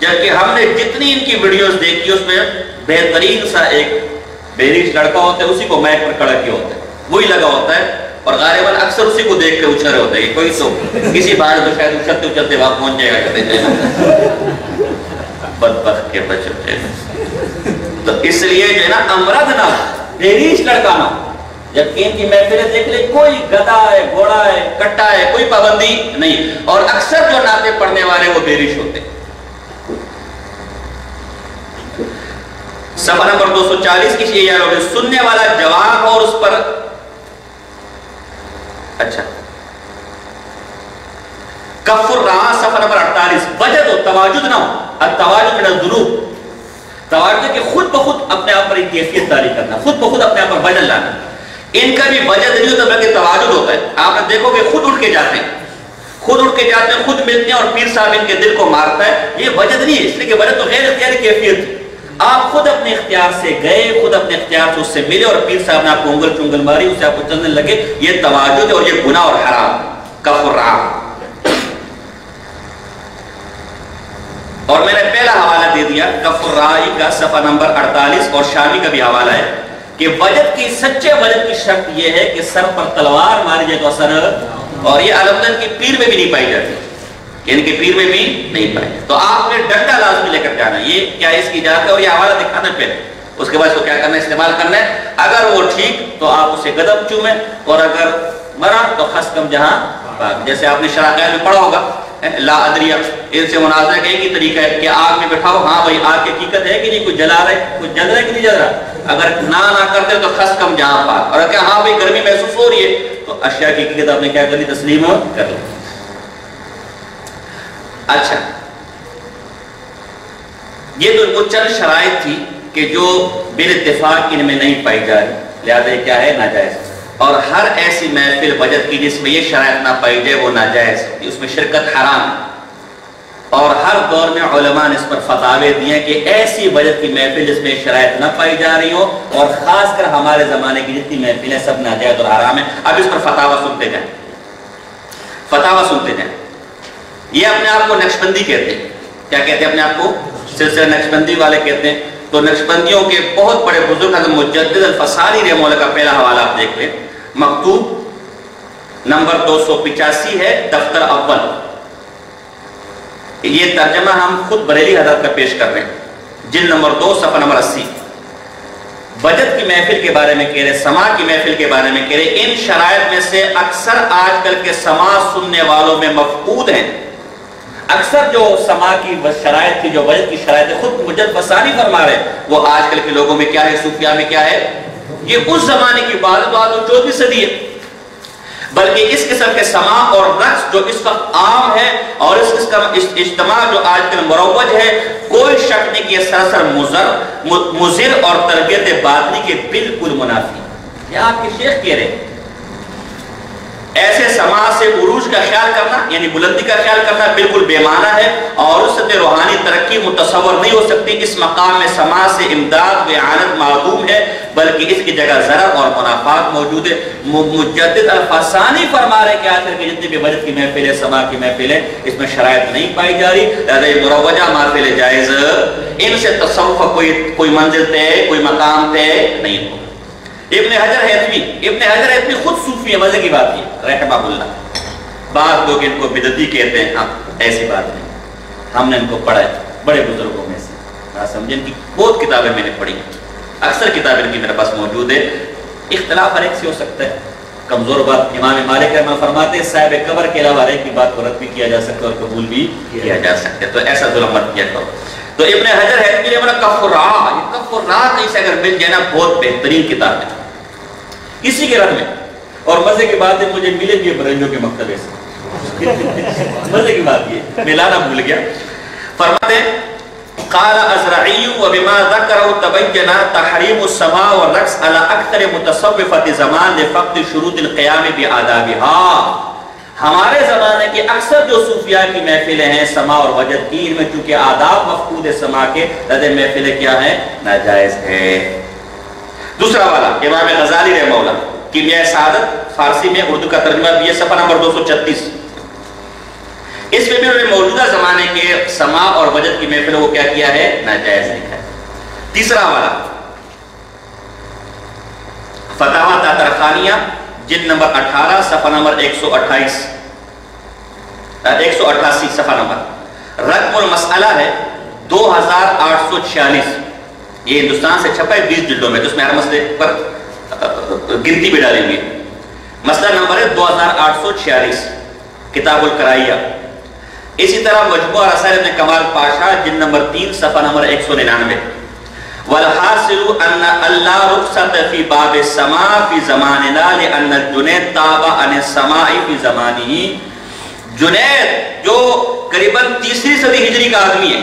جبکہ ہم نے جتنی ان کی ویڈیوز دیکھی اس میں بہترین سا ایک بیریش لڑکا ہوتا ہے، اسی کو میک پر کھڑا کیا ہوتا ہے، وہی لگا ہوتا ہے، اور غالباً اکثر اسی کو دیکھ کے اچھل رہے ہوتے ہیں، کوئی تو کسی بار تو شاید اچھلتے اچھلتے وہاں پہنچ جائے گا، کہتے ہیں بدبخت کے بچے۔ تو اس لیے جو ہے نا امرد نہ ہو، بیریش لڑکا نہ ہو، جبکہ ان کی محفلیں دیکھ لیں کوئی گدھا ہے، گھوڑا ہے، کٹا ہے، کوئی پابندی نہیں، اور اکثر جو نعتیں پڑھنے والے وہ بیریش ہوتے ہیں۔ صفحہ نمبر 240 کی یہ ہے سننے والا جوان اور اس پر اچھا کف الرعا صفحہ نمبر 48، وجد و تواجد نہ ہو، التواجد من الذنوب، تواجد کہ خود بخود اپنے آپ پر ایک کیفیت داری کرنا، خود بخود اپنے آپ پر وجد لانا، ان کا بھی وجد نہیں ہوتا بلکہ تواجد ہوتا ہے۔ آپ نے دیکھو کہ خود اٹھ کے جاتے ہیں، خود اٹھ کے جاتے ہیں، خود ملتے ہیں اور پیر صاحب ان کے دل کو مارتا ہے، یہ وجد نہیں ہے، اس لیے کہ وجد تو غیر اختیاری کیفیت ہے، آپ خود اپنے اختیار سے گئے، خود اپنے اختیار سے اس سے ملے اور پیر صاحب نے آپ کو انگل چنگل ماری، اسے آپ کو چلنے لگے، یہ تواجد ہے اور یہ گناہ اور حرام، کف الرعا۔ اور میں نے پہلا حوالہ دے دیا کف الرعائی کا صفحہ نمبر 48 اور شامی کا بھی حوالہ ہے کہ وجد کی سچے وجد کی شرط یہ ہے کہ سر پر تلوار ماری جائے تو اثر، اور یہ علمدن کی پیر میں بھی نہیں پائی جاتی، ان کے پیر میں بھی نہیں پائی جاتی، تو آپ نے ڈنڈا لازمی لے کر جانا، یہ کیا اس کی اجازت ہے، اور یہ حوالہ دکھانا پہلے، اس کے بعد اس کو کیا کرنا ہے، استعمال کرنا ہے، اگر وہ ٹھیک تو آپ اسے قدم چومیں، اور اگر مرا تو خس کم جہاں پاک، جیسے آپ نے شرائع میں پڑھا ہوگا لا ادریہ، ان سے مناظرہ کا ایک ہی طریقہ ہے کہ آگ میں بٹھاؤ، ہاں بھائی آگ کی حقیقت ہے کہ نہیں، کوئی جلا رہا ہے، کوئی جل رہا ہے کہ نہیں جل رہا، اگر نہ کرتے تو خس کم جہاں پاک، اور اگر ہاں بھائی گرمی محسوس ہو رہی ہے تو اشیاء کی حقیقت آپ نے کیا کر لی، تسلیم کر لی۔ اچھا یہ تو وہ چند شرائط تھی کہ جو بالاتفاق ان میں نہیں پائی جا رہی، لہذا یہ کیا ہے، ناجائز، اور ہر ایسی محفل وجد کی جس میں یہ شرائط نہ پائی جائے وہ ناجائز، اس میں شرکت حرام، اور ہر دور میں علماء نے اس پر فتاوے دیے کہ ایسی وجد کی محفل جس میں شرائط نہ پائی جا رہی ہو، اور خاص کر ہمارے زمانے کی جتنی محفلیں سب ناجائز اور حرام ہیں۔ اب اس پر فتاوہ سنتے جائیں، فتاوہ سنتے جائیں۔ یہ اپنے آپ کو نقشبندی کہتے ہیں، کیا کہتے ہیں اپنے آپ کو، سلسلہ نقشبندی والے کہتے ہیں تو نقشبندیوں کے بہت بڑے بزرگ حضرت مجدد الفسانی رحمہ اللہ کا پہلا حوالہ آپ دیکھ لیں، مکتوب نمبر 285 ہے، دفتر اول. یہ ترجمہ ہم خود بریلی حضرت کا پیش کر رہے ہیں، جلد نمبر 2 صفحہ نمبر 80. بجت کی محفل کے بارے میں کہہ رہے، سماع کی محفل کے بارے میں کہہ رہے، ان شرائط میں سے اکثر آج کل کے سماع سننے والوں میں مفقود ہیں. اکثر جو سماع کی شرائط کی، جو بجت کی شرائط ہے، خود مجدد فسانی فرما رہے ہیں، وہ آج کل کے لوگوں میں کیا ہے، صوفیاء میں کیا ہے. یہ اس زمانے کی بات 14ویں صدی ہے. بلکہ اس قسم کے سماع اور رقص جو اس کا عام ہے اور اس کا اجتماع جو آج کل مروج ہے، کوئی شک نہیں کہ یہ سراسر مضر اور تربیت باطنی کے بالکل منافی. یہ آپ کے شیخ کہہ رہے ہیں ایسے سماع سے عروج کا خیال کرنا، یعنی بلندی کا خیال کرنا، بالکل بے معنی ہے اور اس سے روحانی ترقی متصور نہیں ہو سکتی. اس مقام میں سماع سے امداد و اعانت معدوم ہے، بلکہ اس کی جگہ ضرر اور منافعات موجود ہے. مجدد الفسانی فرما رہے کہ آخر کے جتنی بھی بجت کی محفل ہے، سماع کی محفل ہے، اس میں شرائط نہیں پائی جا رہی، لہذا یہ مروجہ محفل جائز، ان سے تصوف کوئی منزل طے، کوئی مقام طے نہیں ہو. ابن حجر حیثمی خود صوفی ہے، مزے کی بات ہے رحمہ اللہ. بعض لوگ ان کو بدعتی کہتے ہیں، ہاں ایسی بات نہیں، ہم نے ان کو پڑھا ہے بڑے بزرگوں میں سے، سمجھیں ان کی بہت کتابیں میں نے پڑھی، اکثر کتابیں ان کی میرے پاس موجود ہے. اختلاف ہر ایک سے ہو سکتا ہے، کمزور بات امام مالک رحمہ فرماتے ہیں صاحب قبر کے علاوہ ہر ایک کی بات کو رد بھی کیا جا سکتا ہے اور قبول بھی کیا جا سکتا ہے، تو ایسا ظلم مت کیا کرو. تو ابن حجر حیثمی نے کفرات اسے اگر مل جائے نا، بہت بہترین کتاب ہے اسی کے رد میں. اور مزے کی بات ہے مجھے ملے بھی بریلیوں کے مکتبے سے، مزے کی بات یہ ملانا بھول گیا. فرماتے ہیں قال ازرعی وبما ذکروا تبین تحریم السماع والرقص على اکثر متصوفۃ زمان لفقد شروط القیام بآدابها. ہمارے زمانے کے اکثر جو صوفیاء کی محفلیں ہیں سماع اور بجت کی، ان میں چونکہ آداب مفقود ہے سماع کے، لہذا محفلیں کیا ہیں، ناجائز ہے. دوسرا والا امام غزالی رحمہ اللہ کیمیائے سعادت، فارسی میں، اردو کا ترجمہ بھی ہے، صفحہ نمبر 236. اس میں بھی انہوں نے موجودہ زمانے کے سماع اور بجت کی محفلوں کو کیا ہے، ناجائز لکھا ہے. تیسرا والا فتاوی تاطرخانیہ، جلد نمبر 18 صفحہ نمبر 188 صفحہ نمبر. رقم المسئلہ ہے 2846. یہ ہندوستان سے چھپا ہے 20 جلدوں میں، تو اس میں ہر مسئلے پر گنتی بھی ڈالیں گے. مسئلہ نمبر ہے 2846، کتاب القرائیہ. اسی طرح مجموعہ رسائل ابن کمال پاشا، جلد نمبر 3 صفحہ نمبر 199. والحاصل ان اللہ رخصت فی باب السماع فی زماننا لان الجنید تاب عن السماع فی زمانہ. جنید جو قریباً 3ری صدی ہجری کا آدمی ہے،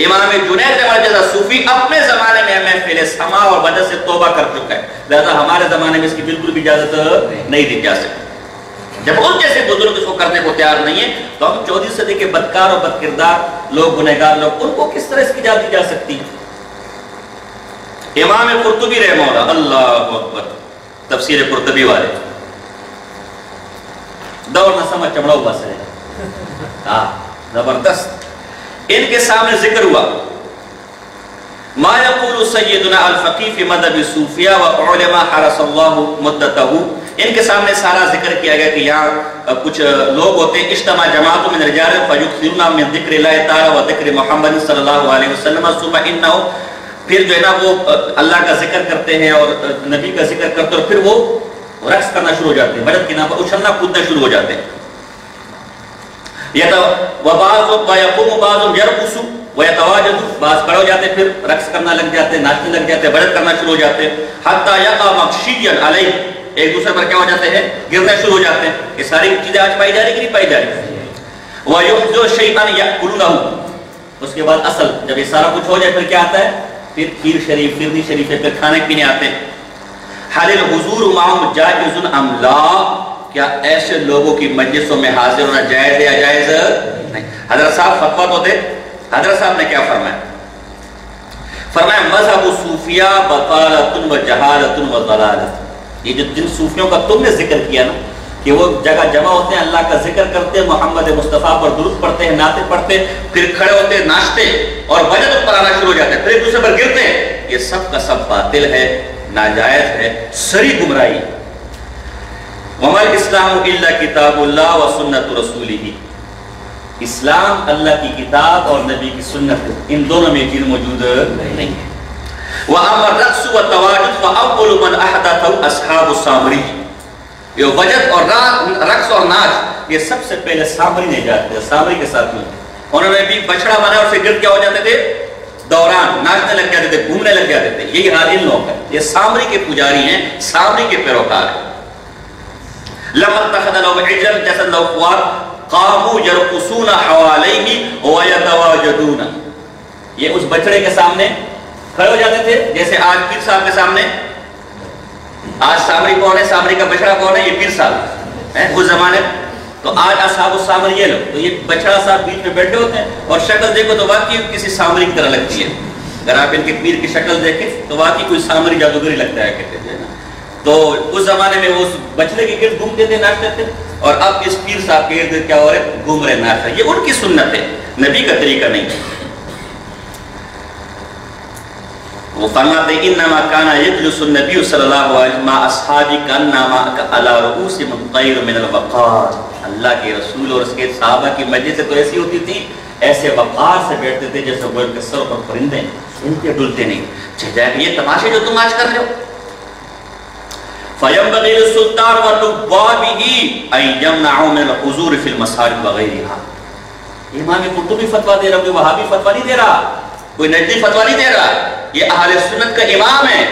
امام جنید جیسا صوفی اپنے زمانے میں محفل سماع اور بجت سے توبہ کر چکا ہے، لہذا ہمارے زمانے میں اس کی بالکل بھی اجازت نہیں دی جا سکتی. جب ان جیسے بزرگ اس کو کرنے کو تیار نہیں ہے، تو ہم 14ویں صدی کے بدکار اور بدکردار لوگ، گنہگار لوگ، ان کو کس طرح اس کی اجازت دی جا سکتی ہے. امام قرطبی رحمہ اللہ، اللہ اکبر، تفسیر قرطبی والے، دور نہ سمجھ چمڑا ہوا سے، ہاں زبردست. ان کے سامنے ذکر ہوا ما یقول سیدنا الفقی فی مذہب صوفیہ وعلماء حرس اللہ مدتہ. ان کے سامنے سارا ذکر کیا گیا کہ یہاں کچھ لوگ ہوتے ہیں، اجتماع جماعت من رجال فیکثرون من ذکر اللہ تعالی و ذکر محمد صلی اللہ علیہ وسلم ثم انہم، پھر جو ہے نا وہ اللہ کا ذکر کرتے ہیں اور نبی کا ذکر کرتے ہیں، اور پھر وہ رقص کرنا شروع ہو جاتے ہیں، بجت کے نام پر اچھلنا کودنا شروع ہو جاتے ہیں. وَيَقُومُ بَعْضُهُمْ يَرْقُصُ وَيَتَوَاجَدُ، بعض کھڑے ہو جاتے ہیں، پھر رقص کرنا لگ جاتے ہیں، ناچنے لگ جاتے ہیں، بجت کرنا شروع ہو جاتے ہیں. حَتَّى يَقَعَ مَغْشِيًّا عَلَيْهِ، ایک دوسرے پر کیا ہو جاتے ہیں، گرنا شروع ہو جاتے ہیں. یہ ساری چیزیں آج پائی جا رہی کہ نہیں پائی جا رہی. وَيُحْزُ شَيْئًا يَأْكُلُونَهُ، اس کے بعد اصل جب یہ سارا کچھ ہو جائے پھر کیا آتا ہے، پھر کھیر شریف، فرنی شریف ہے، پھر کھانے پینے آتے ہیں. حَلِ الْحُضُورُ مَعَهُمْ جَائِزٌ أَمْ لَا، کیا ایسے لوگوں کی مجلسوں میں حاضر ہونا جائز ہے یا جائز نہیں؟ حضرت صاحب فتویٰ تو دے. حضرت صاحب نے کیا فرمایا؟ فرمایا مذہب صوفیہ بطالۃ و جہالۃ و ضلالۃ. یہ جو جن صوفیوں کا تم نے ذکر کیا نا کہ وہ جگہ جمع ہوتے ہیں، اللہ کا ذکر کرتے ہیں، محمد مصطفیٰ پر درود پڑھتے ہیں، نعتیں پڑھتے ہیں، پھر کھڑے ہوتے ہیں، ناچتے اور وجد پر آنا شروع ہو جاتے ہیں، پھر ایک دوسرے پر گرتے ہیں. یہ سب کا سب باطل ہے، ناجائز ہے، سری گمراہی. وَمَا الْإِسْلَامُ إِلَّا كِتَابُ اللَّهِ وَسُنَّةُ رَسُولِهِ. اسلام اللہ کی کتاب اور نبی کی سنت، ان دونوں میں چیز موجود نہیں ہے. وَأَمَّا الرَّقْصُ وَالتَّوَاجُدُ فَأَوَّلُ مَنْ أَحْدَثَهُ أَصْحَابُ السَّامِرِيِّ. یہ وجد اور رقص اور ناچ یہ سب سے پہلے سامری نے ایجاد کیا. سامری کے ساتھ میں انہوں نے بھی بچڑا بنا اور اسے گرد کیا ہو جاتے تھے، دوران ناچنے لگ جاتے تھے، گھومنے لگ جاتے تھے. یہی حال ان لوگوں کا. یہ سامری کے پجاری ہیں، سامری کے پیروکار ہیں. لَمَا اتَّخَذَ لَهُ عِجْلًا جَسَدَ لَهُ خُوَارٌ قَامُوا يَرْقُصُونَ حَوَالَيْهِ وَيَتَوَاجَدُونَ. یہ اس بچڑے کے سامنے کھڑے ہو جاتے تھے جیسے آج پیر صاحب کے سامنے. آج سامری کون ہے؟ سامری کا بچڑا کون ہے؟ یہ پیر صاحب ہے. اس زمانے تو آج اصحاب السامری یہ لوگ، تو یہ بچڑا صاحب بیچ میں بیٹھے ہوتے ہیں اور شکل دیکھو تو واقعی کسی سامری کی طرح لگتی ہے. اگر آپ ان کے پیر کی شکل دیکھیں تو واقعی کوئی سامری جادوگری لگتا ہے کہتے تھے نا. تو اس زمانے میں وہ اس بچڑے کے گرد گھومتے تھے، ناچتے تھے، اور اب اس پیر صاحب کے گرد کیا ہو رہے؟ گھوم رہے، ناچ رہے. یہ ان کی سنت ہے، نبی کا طریقہ نہیں ہے. وہ فرماتے ہیں انما کان یجلس النبی صلی اللہ علیہ وسلم مع اصحابہ کانما علی رؤوسہم الطیر من الوقار. اللہ کے رسول اور اس کے صحابہ کی مجلس تو ایسی ہوتی تھی، ایسے وقار سے بیٹھتے تھے جیسے گوئل کے سر پر پرندے ان کے ڈلتے نہیں. چاہے یہ تماشے جو تم آج کر رہے ہو. فینبغی للسلطان ونوابہ ان یمنعوا من الحضور فی المساجد وغیرہا. امام قرطبی فتویٰ دے رہا، کوئی وہابی فتویٰ نہیں دے رہا، کوئی نجدی فتویٰ نہیں دے رہا. یہ اہل سنت کا امام ہے.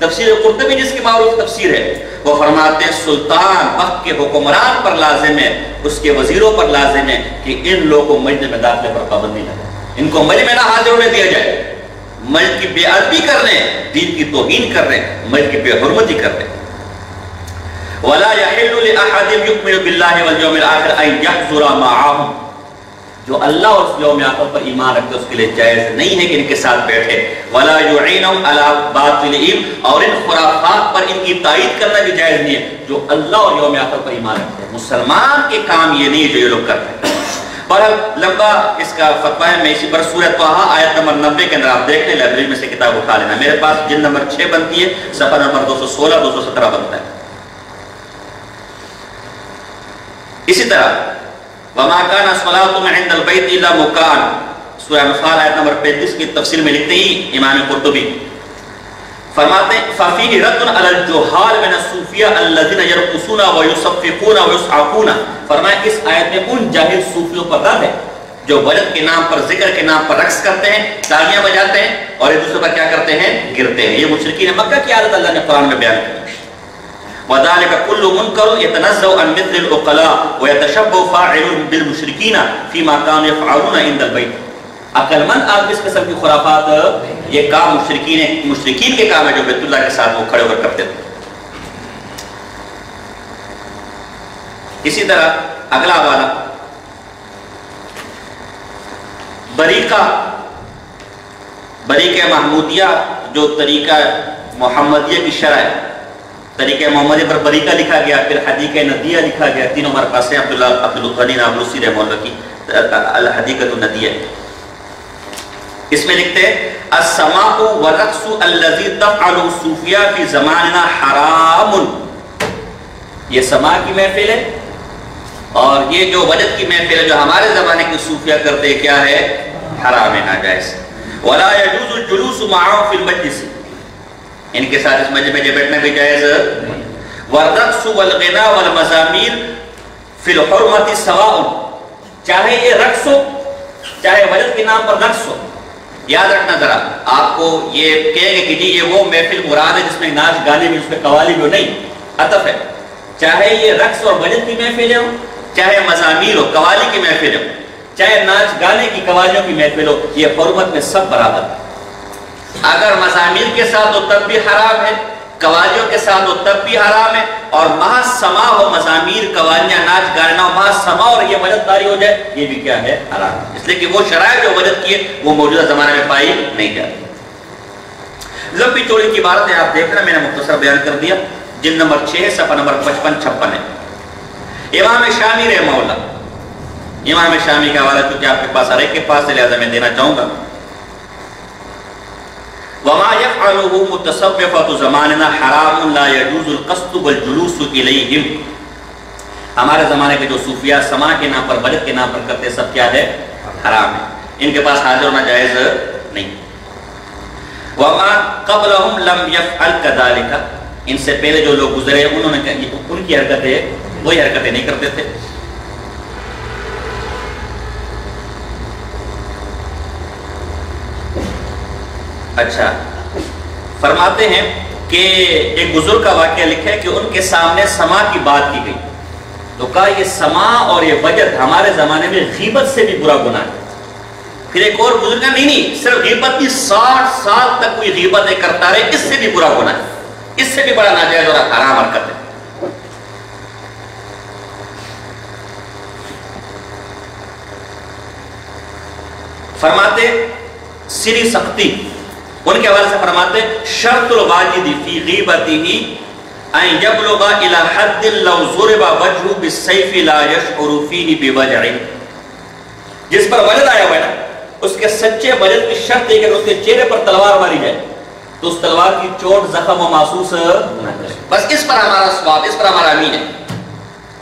تفسیر قرطبی جس کی معروف تفسیر ہے، وہ فرماتے ہیں سلطان وقت کے حکمران پر لازم ہے، اس کے وزیروں پر لازم ہے کہ ان لوگوں کو مسجد میں داخلے پر پابندی لگائے، ان کو مسجد میں نہ حاضر ہونے دیا جائے. مسجد کی بے ادبی کر رہے ہیں، دین کی توہین کر رہے ہیں، مسجد کی بے حرمتی کر رہے ہیں. وَلَا يَحِلُّ لِأَحَدٍ يُؤْمِنُ بِاللَّهِ وَالْيَوْمِ الْآخِرِ أَن يَحْضُرَ مَعَهُمْ. جو اللہ اور اس یوم آخر پر ایمان رکھتے اس کے لیے جائز نہیں ہے کہ ان کے ساتھ بیٹھے. وَلَا يُعِينُهُمْ عَلَى بَاطِلِهِمْ. اور ان خرافات پر ان کی تائید کرنا بھی جائز نہیں ہے جو اللہ اور یوم آخر پر ایمان رکھتے ہیں. مسلمان کے کام یہ نہیں ہے جو یہ لوگ کرتے ہیں. بہرحال لمبا اس کا فتویٰ ہے. میں اسی پر سورۃ طٰہٰ آیت نمبر 90 کے اندر آپ دیکھ لیں، لائبریری میں سے کتاب اٹھا لینا. میرے پاس جلد نمبر 6 بنتی ہے، صفحہ نمبر 216 217 بنتا ہے. اسی طرح وَمَا كَانَ الصَّلَاةُ عِنْدَ الْبَيْتِ إِلَّا مُكَاءً. سورہ انفال آیت نمبر 35 کی تفسیر میں لکھتے ہی امام قرطبی فرماتے ہیں فَفِيهِ رَدٌّ عَلَى الْجُهَّالِ مِنَ الصُّوفِيَّةِ الَّذِينَ يَرْقُصُونَ وَيُصَفِّقُونَ وَيُسْعَقُونَ. فرمایا اس آیت میں ان جاہل صوفیوں پر رد ہے جو وجد کے نام پر، ذکر کے نام پر رقص کرتے ہیں، تالیاں بجاتے ہیں اور ایک دوسرے پر کیا کرتے ہیں؟ گرتے ہیں. یہ مشرکین مکہ کی حالت اللہ نے قرآن میں بیان کی. وَذَلِكَ كُلُّ مُنْكَرٌ يَتَنَزَّهُ عَنْ مِثْلِ الْعُقَلَاءِ وَيَتَشَبَّهُ فَاعِلُهُ بِالْمُشْرِكِينَ فِيمَا كَانُوا يَفْعَلُونَ عِنْدَ الْبَيْتِ. عقل مند آدمی اس قسم کی خرافات، یہ کام مشرکین کے کام ہے جو بیت اللہ کے ساتھ وہ کھڑے ہو کر کرتے تھے. اسی طرح اگلا والا بریقہ محمودیہ، جو طریقہ محمدیہ کی شرح ہے. طریقہ محمدیہ پر بریقہ لکھا گیا، پھر حدیقہ ندیہ لکھا گیا. تینوں ہمارے پاس ہیں، عبدالغنی نابلسی رحمہ اللہ کی الحدیقۃ الندیہ. اس میں لکھتے ہیں السماع والرقص الذي تفعله الصوفیہ فی زماننا حرام. یہ سماع کی محفل ہے اور یہ جو وجد کی محفل ہے جو ہمارے زمانے کی صوفیہ کرتے کیا ہے؟ حرام ہے، ناجائز. ولا يجوز الجلوس معهم في المجلس. ان کے ساتھ اس مجلس میں بیٹھنا بھی جائز. والرقص والغناء والمزامیر فی الحرمۃ سواء. چاہے یہ رقص ہو چاہے وجد کے نام پر رقص ہو. یاد رکھنا ذرا، آپ کو یہ کہیں گے کہ جی یہ وہ محفل مراد ہے جس میں ناچ گانے بھی، اس میں قوالی بھی ہو، نہیں، عطف ہے. چاہے یہ رقص اور وجد کی محفل ہو، چاہے مزامیر ہو، قوالی کی محفل ہو، چاہے ناچ گانے کی قوالیوں کی محفل ہو، یہ حرمت میں سب برابر ہے. اگر مزامیر کے ساتھ ہو تب بھی حرام ہے، قوالیوں کے ساتھ ہو تب بھی حرام ہے، اور محض سما ہو، مزامیر قوالیاں ناچ گانا ہو، محض سما اور یہ وجد داری ہو جائے، یہ بھی کیا ہے؟ حرام ہے. اس لیے کہ وہ شرائط جو وجد کی ہے وہ موجودہ زمانے میں پائی نہیں جاتی. لمبی چوڑی کی باتیں آپ دیکھنا، میں نے مختصر بیان کر دیا. جلد نمبر 6 صفحہ نمبر 55-56 ہے. امام شامی رحمہ اللہ، امام شامی کا حوالہ چونکہ آپ کے پاس ہر ایک کے پاس ہے لہذا میں دینا چاہوں گا. وما يفعله متصوفة زماننا حرام لا يجوز القصد والجلوس إليهم. ہمارے زمانے کے جو صوفیاء سما کے نام پر بجت کے نام پر کرتے سب کیا ہے؟ حرام ہے. ان کے پاس حاضر ہونا جائز نہیں. وما قبلهم لم يفعل كذلك. ان سے پہلے جو لوگ گزرے انہوں نے ان کی حرکتیں وہی حرکتیں نہیں کرتے تھے. اچھا فرماتے ہیں کہ ایک بزرگ کا واقعہ لکھا ہے کہ ان کے سامنے سما کی بات کی گئی تو کہا یہ سما اور یہ وجد ہمارے زمانے میں غیبت سے بھی برا گناہ ہے. پھر ایک اور بزرگ کا نہیں صرف غیبت کی 60 سال تک کوئی غیبتیں کرتا رہے اس سے بھی برا گناہ ہے، اس سے بھی بڑا ناجائز اور حرام حرکت ہے. فرماتے سری سختی ان کے حوالے سے فرماتے شرط الواجد فی غیبتہ ان یبلغ الی حد لو ضرب وجهه بالسیف لا یشعر فیہ بوجع. جس پر وجد آیا ہوا ہے نا اس کے سچے وجد کی شرط ہے کہ اس کے چہرے پر تلوار ماری جائے تو اس تلوار کی چوٹ زخم و محسوس نہ کرے. بس اس پر ہمارا ثواب، اس پر ہمارا امین ہے.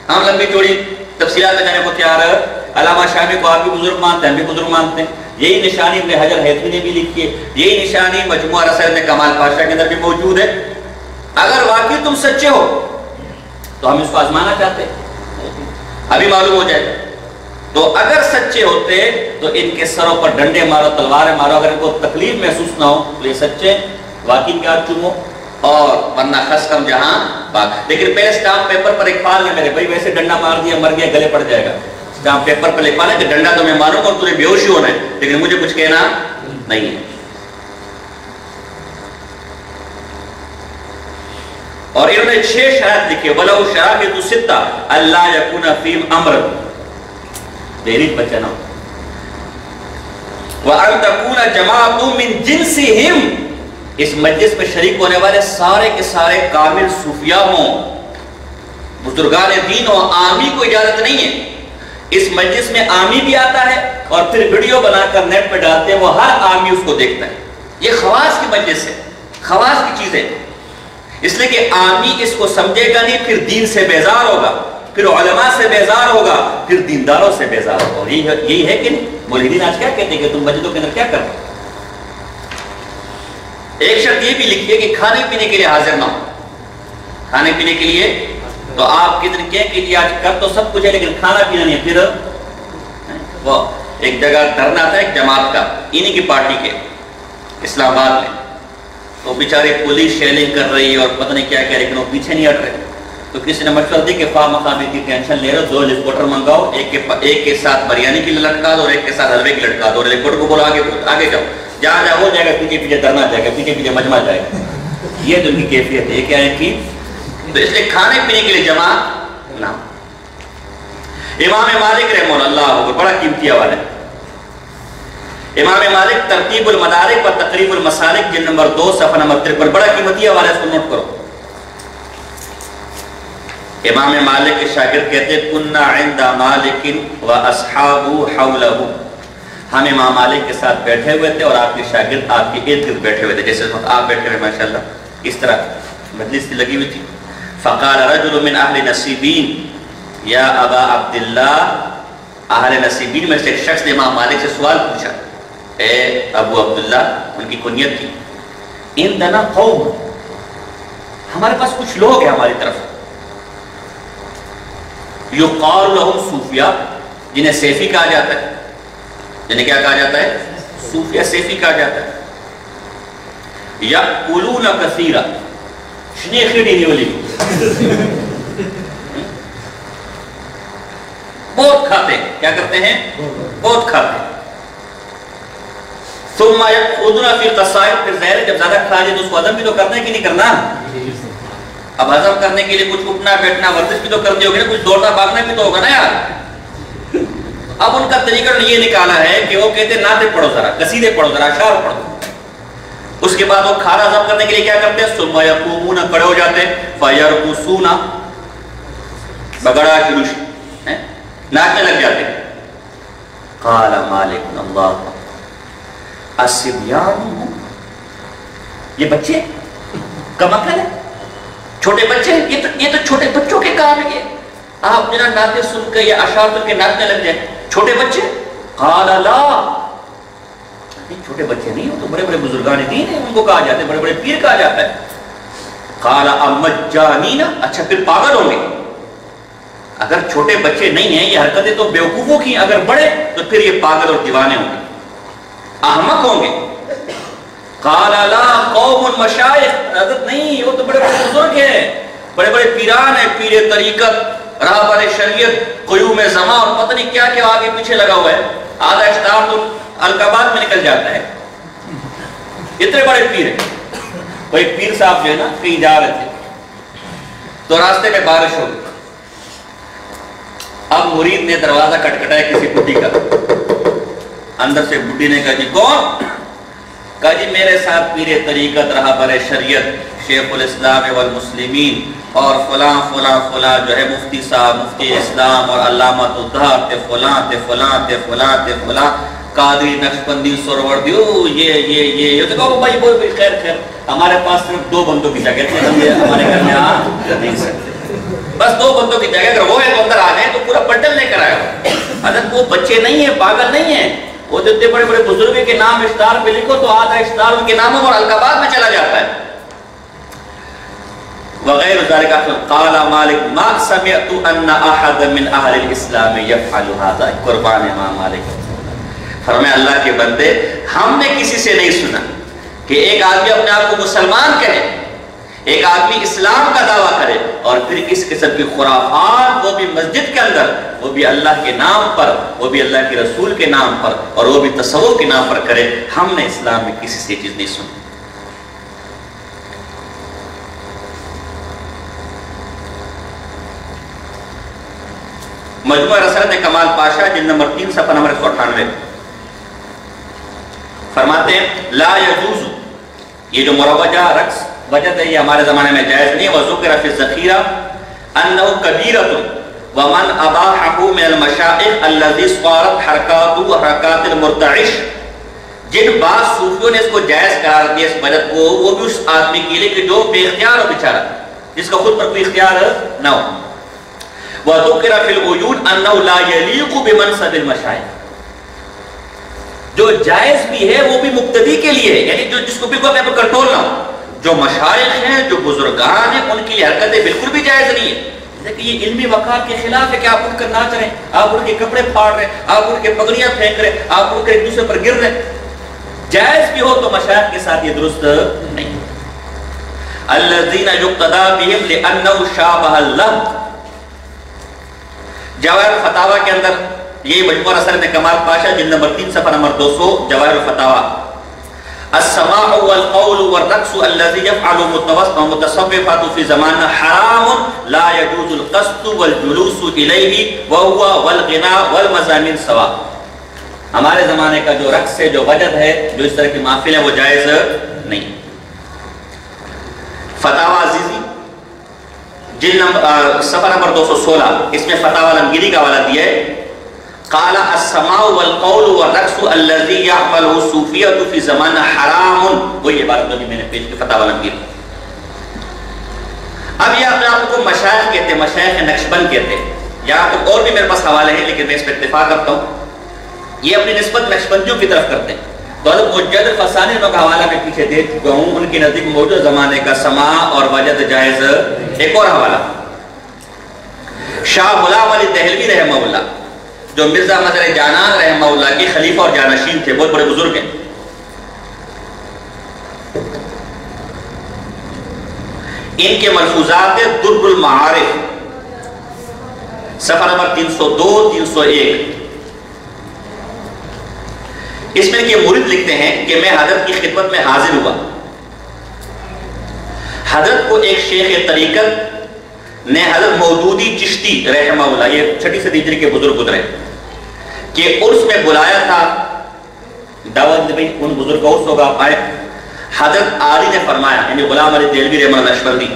ہم لمبی چوڑی تفصیلات میں جانے کو تیار ہے. علامہ شامی کو آپ بھی بزرگ مانتے ہیں، ہم بھی بزرگ مانتے ہیں. یہی نشانی ابن حجر حیثمی نے بھی لکھی ہے، یہی نشانی مجموعہ رسائل میں کمال پاشا کے اندر بھی موجود ہے. اگر واقعی تم سچے ہو تو ہم اس کو آزمانا چاہتے ہیں، ابھی معلوم ہو جائے. تو اگر سچے ہوتے تو ان کے سروں پر ڈنڈے مارو، تلواریں مارو، اگر ان کو تکلیف محسوس نہ ہو تو یہ سچے واقعی کیا چومو اور ورنہ خس کم جہاں بات. لیکن پہلے اسٹامپ پیپر پر ایک فال ہے میرے بھائی ویسے ڈنڈا مار دیا مر گیا گلے پڑ جائے گا. اسٹامپ پیپر پر لکھوانا ہے کہ ڈنڈا تو میں ماروں اور تجھے بے ہوشی ہونا ہے لیکن مجھے کچھ کہنا نہیں ہے. اور انہوں نے 6 شرائط لکھے وَلَوْ شَرَائِطُ سِتَّةٌ أَلَّا يَكُونَ فِيهِمْ أَمْرٌ دیری بچنا وَأَن تَكُونَ جَمَاعَةٌ مِّن جِنسِهِمْ. اس مجلس میں شریک ہونے والے سارے کے سارے کامل صوفیاء ہوں، بزرگان دین ہوں. عامی کو اجازت نہیں ہے. اس مجلس میں عامی بھی آتا ہے اور پھر ویڈیو بنا کر نیٹ پہ ڈالتے ہیں، وہ ہر عامی اس کو دیکھتا ہے. یہ خواص کی مجلس ہے، خواص کی چیز ہے. اس لیے کہ عامی اس کو سمجھے گا نہیں، پھر دین سے بیزار ہوگا، پھر علماء سے بیزار ہوگا، پھر دینداروں سے بیزار ہوگا. اور یہی ہے کہ ملحدین آج کیا کہتے ہیں کہ تم مسجدوں کے اندر کیا کرتے ہو. ایک شرط یہ بھی لکھی ہے کہ کھانے پینے کے لیے حاضر نہ ہو. کھانے پینے کے لیے تو آپ کتنے کہیں کہ آج کر تو سب کچھ ہے لیکن کھانا پینا نہیں ہے. پھر وہ ایک جگہ دھرنا تھا ایک جماعت کا انہی کی پارٹی کے اسلام آباد میں، تو بیچارے پولیس شیلنگ کر رہی ہے اور پتہ نہیں کیا کیا لیکن وہ پیچھے نہیں ہٹ رہے. تو کسی نے مشورہ دی کہ فا مقامی کی ٹینشن لے رہے ہو 2 لپوٹر منگاؤ، ایک کے ساتھ بریانی کی لٹکا دو اور ایک کے ساتھ حلوے کی لٹکا دو. اور لپوٹر کو بولو آگے جاؤ، جہاں جہاں ہو جائے گا پیچھے پیچھے دھرنا جائے گا، پیچھے پیچھے مجمع جائے گا. یہ تو ان کی کیفیت ہے. یہ کیا ہے ان کی؟ تو اس لیے کھانے پینے کے لیے جمع نہ. امام مالک رحمہ اللہ بڑا قیمتی حوالہ ہے. امام مالک ترتیب المدارک و تقریب المسالک جلد نمبر 2 صفحہ نمبر 53 بڑا قیمتی حوالہ ہے، اس کو نوٹ کرو. امام مالک کے شاگرد کہتے ہیں کننا عند مالک و اصحابہ حولہ. ہم امام مالک کے ساتھ بیٹھے ہوئے تھے اور آپ کے شاگرد آپ کے ارد گرد بیٹھے ہوئے تھے جیسے آپ بیٹھے ہوئے ماشاءاللہ اس طرح مجلس لگی ہوئی تھی. فقال رجل من اہل نصیبین یا ابا عبداللہ. اہل نصیبین میں سے ایک شخص نے امام مالک سے سوال پوچھا، اے ابو عبداللہ، ان کی کنیت تھی، عندنا قوم، ہمارے پاس کچھ لوگ ہیں ہماری طرف، یقال لہم صوفیاء، جنہیں سیفی کہا جاتا ہے. جنہیں کیا کہا جاتا ہے؟ صوفیاء سیفی کہا جاتا ہے. یأکلون کثیرا، شنیخی ڈینی والی، بہت کھاتے ہیں. کیا کرتے ہیں؟ بہت کھاتے ہیں. ثم یأخذون فی القصائد، پھر ظاہر ہے جب زیادہ کھا جائے تو اس کو ہضم بھی تو کرنا ہے کہ نہیں کرنا؟ اب ہضم کرنے کے لیے کچھ اٹھنا بیٹھنا ورزش بھی تو کرنی ہوگی نا، کچھ دوڑنا بھاگنا بھی تو ہوگا نا یار. اب ان کا طریقہ یہ نکالا ہے کہ وہ کہتے ہیں نعتیں پڑھو ذرا، قصیدے پڑھو ذرا، اشعار پڑھو. اس کے بعد وہ کھانا ہضم کرنے کے لیے کیا کرتے ہیں؟ ثم یقومون، کھڑے ہو جاتے ہیں، فیرقصون، بگڑا چلوش ناک میں لگ جاتے ہیں. قال مالک اللہ الصبیان، یہ بچے کمکل ہے، چھوٹے بچے، یہ تو چھوٹے بچوں کے کام ہے. آپ جنہاں ناطے سن کے یا اشعار سن کے ناچنے لگ جائیں، چھوٹے بچے. قال لا، نہیں چھوٹے بچے نہیں، وہ تو بڑے بڑے بزرگان دین ہیں، ان کو کہا جاتا ہے، بڑے بڑے پیر کہا جاتا ہے. قال امجانین، اچھا پھر پاگل ہوں گے. اگر چھوٹے بچے نہیں ہیں، یہ حرکتیں تو بیوقوفوں کی، اگر بڑے تو پھر یہ پاگل اور دیوانے ہوں گے، احمق ہوں گے. قال لا قوم مشایخ، حضرت نہیں، وہ تو بڑے بڑے بزرگ ہیں، بڑے بڑے پیران ہیں، پیر طریقت، راہبر شریعت، قیوم زمان اور پتہ نہیں کیا کیا آگے پیچھے لگا ہوا ہے. آدھا اشتہار تو القابات میں نکل جاتا ہے، اتنے بڑے پیر ہیں. وہ ایک پیر صاحب جو ہے نا کہیں جا رہے تھے تو راستے میں بارش ہو گئی. اب مرید نے دروازہ کھٹکھٹایا کسی بڈھی کا. اندر سے بڈھی نے کہا جی کون؟ کہا جی میرے ساتھ پیر طریقت، رہبر شریعت، شیخ الاسلام والمسلمین اور فلاں فلاں فلاں جو ہے مفتی صاحب، مفتی اسلام اور علامۃ الدہر تے فلاں تے فلاں تے فلاں تے فلاں، قادری نقشبندی سروردی، یہ تو کہو بھائی بول بھائی خیر خیر، ہمارے پاس صرف 2 بندوں کی جگہ تھے، ہمارے گھر میں آ نہیں سکتے، بس 2 بندوں کی جگہ، اگر وہ ہے تو اندر آ جائیں تو پورا بنڈل لے کر آئے ہو. اگر وہ بچے نہیں ہیں، پاگل نہیں ہیں، وہ اتنے بڑے بڑے بزرگوں کے نام اشتہار پہ لکھو تو آدھا اشتہار ان کے ناموں اور القابات میں چلا جاتا ہے وغیر ذالک. قال مالک ما سمعت ان احد من اہل الاسلام یفعل هذا. قربان امام مالک. فرمایا اللہ کے بندے، ہم نے کسی سے نہیں سنا کہ ایک آدمی اپنے آپ کو مسلمان کہے، ایک آدمی اسلام کا دعویٰ کرے اور پھر اس قسم کی خرافات، وہ بھی مسجد کے اندر، وہ بھی اللہ کے نام پر، وہ بھی اللہ کے رسول کے نام پر، اور وہ بھی تصوف کے نام پر کرے. ہم نے اسلام میں کسی سے یہ چیز نہیں سنی. مجموعہ رسالت کمال پاشا جلد نمبر 3 صفحہ نمبر 198 فرماتے ہیں لا یجوز، یہ جو مروجہ رقص وجد ہے یہ ہمارے زمانے میں جائز نہیں. وذکر فی الذخیرہ انہ کبیرۃ ومن اباحہ من المشائخ الذی صارت حرکاتہ حرکات المرتعش. جن بعض صوفیوں نے اس کو جائز قرار دیا اس وجد کو، وہ بھی اس آدمی کے لیے کہ جو بے اختیار ہو بیچارہ، جس کا خود پر کوئی اختیار نہ ہو. وذکر فی العیون انہ لا یلیق بمنصب المشائخ. جو جائز بھی ہے وہ بھی مقتدی کے لیے، یعنی جو جس کو بھی کوئی اپنے پر کنٹرول نہ ہو. جو مشائخ ہیں، جو بزرگان ہیں، ان کی حرکتیں بالکل بھی جائز نہیں ہیں. لیکن یہ علمی وقار کے خلاف ہے کہ آپ اٹھ کر ناچ رہے ہیں، آپ اٹھ کے کپڑے پھاڑ رہے ہیں، آپ اٹھ کے پگڑیاں پھینک رہے ہیں، آپ اٹھ کے ایک دوسرے پر گر رہے ہیں. جائز بھی ہو تو مشائخ کے ساتھ یہ درست نہیں. الذین یقتدی بہم لانہ شابہ اللہ. جواہر الفتاوی کے اندر یہ مجموعہ رسالت کمال پاشا جلد نمبر 3 صفحہ نمبر 200 جواہر الفتاوی. السماع والقول والرقص الذي يفعل متصوفات في زماننا حرام لا يجوز القصد والجلوس اليه وهو والغناء والمزامين سواء. ہمارے زمانے کا جو رقص ہے، جو وجد ہے، جو اس طرح کی محفل ہے، وہ جائز نہیں. فتاوی عزیزی جلد نمبر صفحہ نمبر 216، اس میں فتاوی علمگیری کا حوالہ دیا ہے. قال السماع والقول والرقص الذي يعمله الصوفية في زماننا حرام. وہی عبارت جو میں نے پیش کی فتاوی علمگیری. اب یہ اپنے آپ کو مشائخ کہتے ہیں، مشائخ نقشبند کہتے ہیں. یہاں تو اور بھی میرے پاس حوالے ہیں لیکن میں اس پر اتفاق کرتا ہوں. یہ اپنی نسبت نقشبندیوں کی طرف کرتے ہیں. تو حضرت مجد الفسانی کا حوالہ میں پیچھے دے چکا ہوں، ان کے نزدیک موجود زمانے کا سماع اور وجد جائز. ایک اور حوالہ شاہ غلام علی دہلوی رحمہ اللہ، جو مرزا مظہر جانان رحمہ اللہ کے خلیفہ اور جانشین تھے، بہت بڑے بزرگ ہیں. ان کے ملفوظات درب المعارف صفحہ نمبر 302 301. اس میں کہ مرید لکھتے ہیں کہ میں حضرت کی خدمت میں حاضر ہوا. حضرت کو ایک شیخ طریقت نے حضرت مودودی چشتی رحمہ اللہ، یہ 6 صدی ہجری کے بزرگ گزرے، کہ عرس میں بلایا تھا. دعوت دی ان بزرگ کا عرس ہوگا، آپ آئے. حضرت عالی نے فرمایا، یعنی غلام علی دہلوی رحمہ اللہ اشبردی،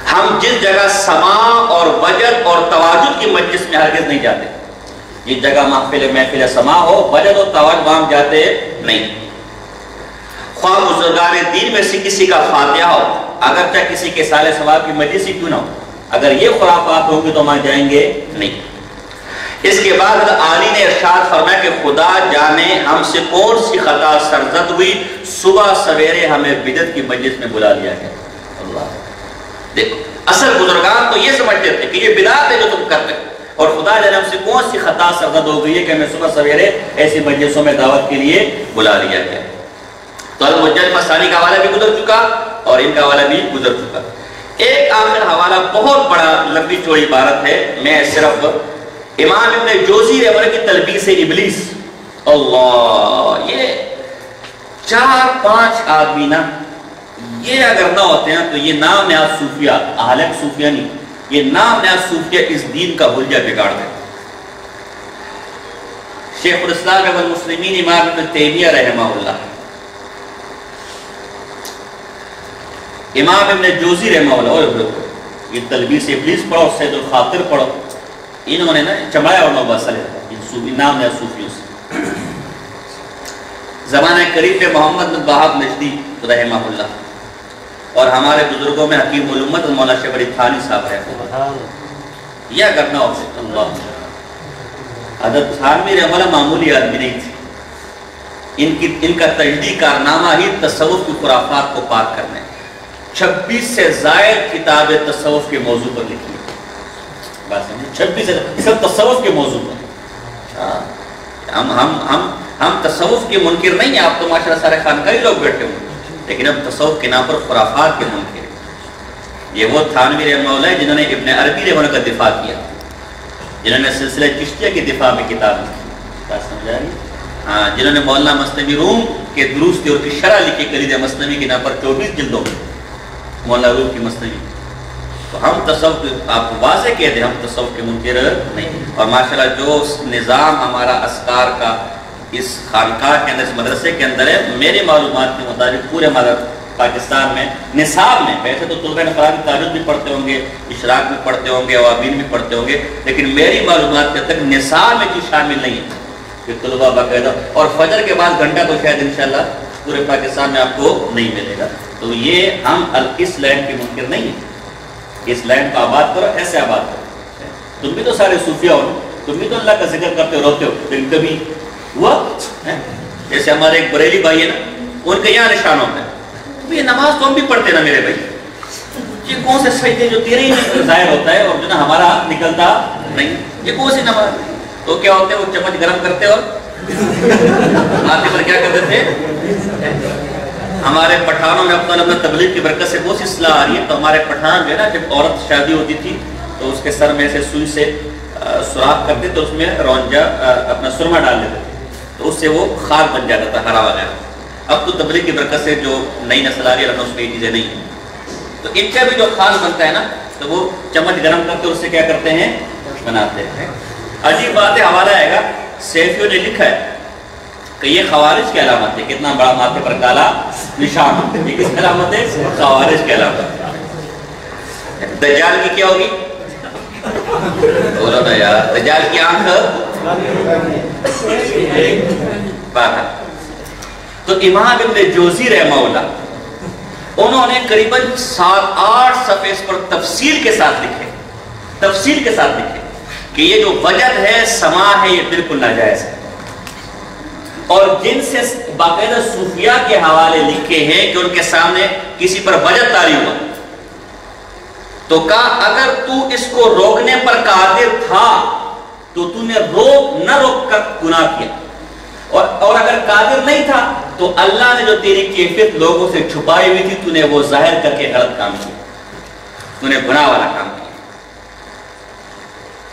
ہم جس جگہ سماع اور وجد اور تواجد کی مجلس میں ہرگز نہیں جاتے. جس جگہ محفل سماع ہو، وجد اور تواجد وہاں جاتے نہیں. خواہ بزرگان دین میں سے کسی کا فاتحہ ہو، اگرچہ کسی کے سال ثواب کی مجلس ہی کیوں نہ ہو، اگر یہ خرافات ہوں گے تو وہاں جائیں گے نہیں. اس کے بعد عالی نے ارشاد فرمایا کہ خدا جانے ہم سے کون سی خطا سرزد ہوئی، صبح سویرے ہمیں بدعت کی مجلس میں بلا لیا گیا. اللہ دیکھو، اصل بزرگان تو یہ سمجھتے تھے کہ یہ بدعت ہے جو تم کر رہے ہو، اور خدا جانے ہم سے کون سی خطا سرزد ہو گئی ہے کہ ہمیں صبح سویرے ایسی مجلسوں میں دعوت کے لیے بلا لیا گیا. تو المجد مسانی کا حوالہ بھی گزر چکا اور ان کا حوالہ بھی گزر چکا. ایک آخر حوالہ بہت بڑا لمبی چوڑی عبارت ہے، میں صرف امام ابن جوزی رحمہ اللہ کی تلبیس ابلیس. اللہ، یہ 4-5 آدمی نا، یہ اگر نہ ہوتے ہیں تو یہ نام نیاز صوفیہ، اہلک صوفیہ نہیں، یہ نام نیاز صوفیہ اس دین کا حلیہ بگاڑ دے. شیخ الاسلام ابن المسلمین امام ابن تیمیہ رحمہ اللہ، امام ابن جوزی رحمہ اللہ، اور یہ تلبیس ابلیس پڑھو، سید الخاطر پڑھو، انہوں نے نا چمڑایا اور نوباسل نام نیاز صوفیوں سے. زمانہ قریب پہ محمد بن وہاب نجدی رحمہ اللہ اور ہمارے بزرگوں میں حکیم الامت مولانا شیخ علی تھانی صاحب رحمہ اللہ. یہ اگر نہ ہو اللہ، حضرت تھانوی رحمہ اللہ معمولی آدمی نہیں تھی. ان کا تجدید کارنامہ ہی تصوف کی خرافات کو پاک کرنے. 26 سے زائد کتاب تصوف کے موضوع پر لکھی، 26 سے سب تصوف کے موضوع پر. ہم تصوف کے منکر نہیں ہیں، آپ تو ماشاءاللہ سارے خانقاہی لوگ بیٹھے ہوئے، لیکن اب تصوف کے نام پر خرافات کے منکر ہیں. یہ وہ تھانوی رحمہ اللہ جنہوں نے ابن عربی رحمہ اللہ کا دفاع کیا، جنہوں نے سلسلہ چشتیہ کی دفاع میں کتاب لکھی. بات سمجھا رہی؟ ہاں، جنہوں نے مولانا مثنوی روم کے دروس کی اور کی شرح لکھی کلید مثنوی کے نام پر 24 جلدوں میں، مولانا روم کی مثنوی. تو ہم تصوف، آپ واضح کہہ دیں، ہم تصوف کے منکر نہیں. اور ماشاءاللہ جو نظام ہمارا اسکار کا اس خانقاہ کے اندر، اس مدرسے کے اندر ہے، میرے معلومات کے مطابق پورے پاکستان میں نصاب میں، ویسے تو طلبہ نفراد تہجد بھی پڑھتے ہوں گے، اشراق بھی پڑھتے ہوں گے، اوابین بھی پڑھتے ہوں گے، لیکن میری معلومات کے تک نصاب میں چیز شامل نہیں ہے کہ طلبہ باقاعدہ. اور فجر کے بعد گھنٹہ تو شاید انشاءاللہ پورے پاکستان میں آپ کو نہیں ملے گا. تو یہ ہم اس لینڈ کے منکر نہیں ہیں. اس لینڈ کو آباد کرو، ایسے آباد کرو. تم بھی تو سارے صوفیہ ہو، تم بھی تو اللہ کا ذکر کرتے ہو، روتے ہو، لیکن کبھی ہوا؟ جیسے ہمارے ایک بریلی بھائی ہے نا، ان کے یہاں نشان ہوتا ہے، یہ نماز تو ہم بھی پڑھتے نا میرے بھائی، یہ کون سے سجدے جو تیرے ہی نہیں ظاہر ہوتا ہے اور جو نا ہمارا نکلتا نہیں، یہ کون سی نماز؟ تو کیا ہوتے ہیں، وہ چمچ گرم کرتے اور آتے پر کیا کرتے تھے. ہمارے پٹھانوں میں اپنا تبلیغ کی برکت سے بہت سی اصلاح آ رہی ہے. تو ہمارے پٹھان جو ہے نا، جب عورت شادی ہوتی تھی تو اس کے سر میں سے سوئی سے سوراخ کرتے تو اس میں رونجا اپنا سرما ڈال دیتے تھے، تو اس سے وہ خار بن جاتا تھا، ہرا وغیرہ. اب تو تبلیغ کی برکت سے جو نئی نسل آ رہی ہے اس میں یہ چیزیں نہیں ہیں. تو ان کا بھی جو خار بنتا ہے نا، تو وہ چمچ گرم کرتے اس سے کیا کرتے ہیں، بناتے ہیں. عجیب بات ہے، حوالہ آئے گا، سیفیوں نے لکھا ہے کہ یہ خوارج کی علامت ہے. کتنا بڑا ماتھے پر کالا نشان، یہ کس علامت ہے؟ خوارج کی علامت. دجال کی کیا ہوگی؟ بولو نا یار، دجال کی آنکھ بارہ. تو امام ابن جوزی رحمہ اللہ، انہوں نے قریباً 7-8 صفحے اس پر تفصیل کے ساتھ لکھے کہ یہ جو وجد ہے، سماع ہے، یہ بالکل ناجائز ہے. اور جن سے باقاعدہ صوفیہ کے حوالے لکھے ہیں کہ ان کے سامنے کسی پر وجد طاری ہوا تو کہا اگر تو اس کو روکنے پر قادر تھا تو تو نے نہ روک کر گناہ کیا، اور اگر قادر نہیں تھا تو اللہ نے جو تیری کیفیت لوگوں سے چھپائی ہوئی تھی تو نے وہ ظاہر کر کے غلط کام کیا، تو نے گناہ والا کام کیا.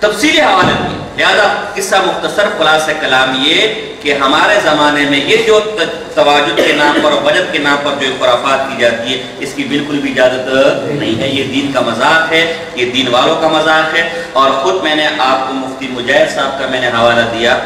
تفصیلی حوالے دیا. لہذا قصہ مختصر خلاصہ کلام یہ کہ ہمارے زمانے میں یہ جو تواجد کے نام پر اور وجد کے نام پر جو خرافات کی جاتی ہے، اس کی بالکل بھی اجازت نہیں ہے. یہ دین کا مذاق ہے، یہ دین والوں کا مذاق ہے. اور خود میں نے آپ کو مفتی مجاہد صاحب کا میں نے حوالہ دیا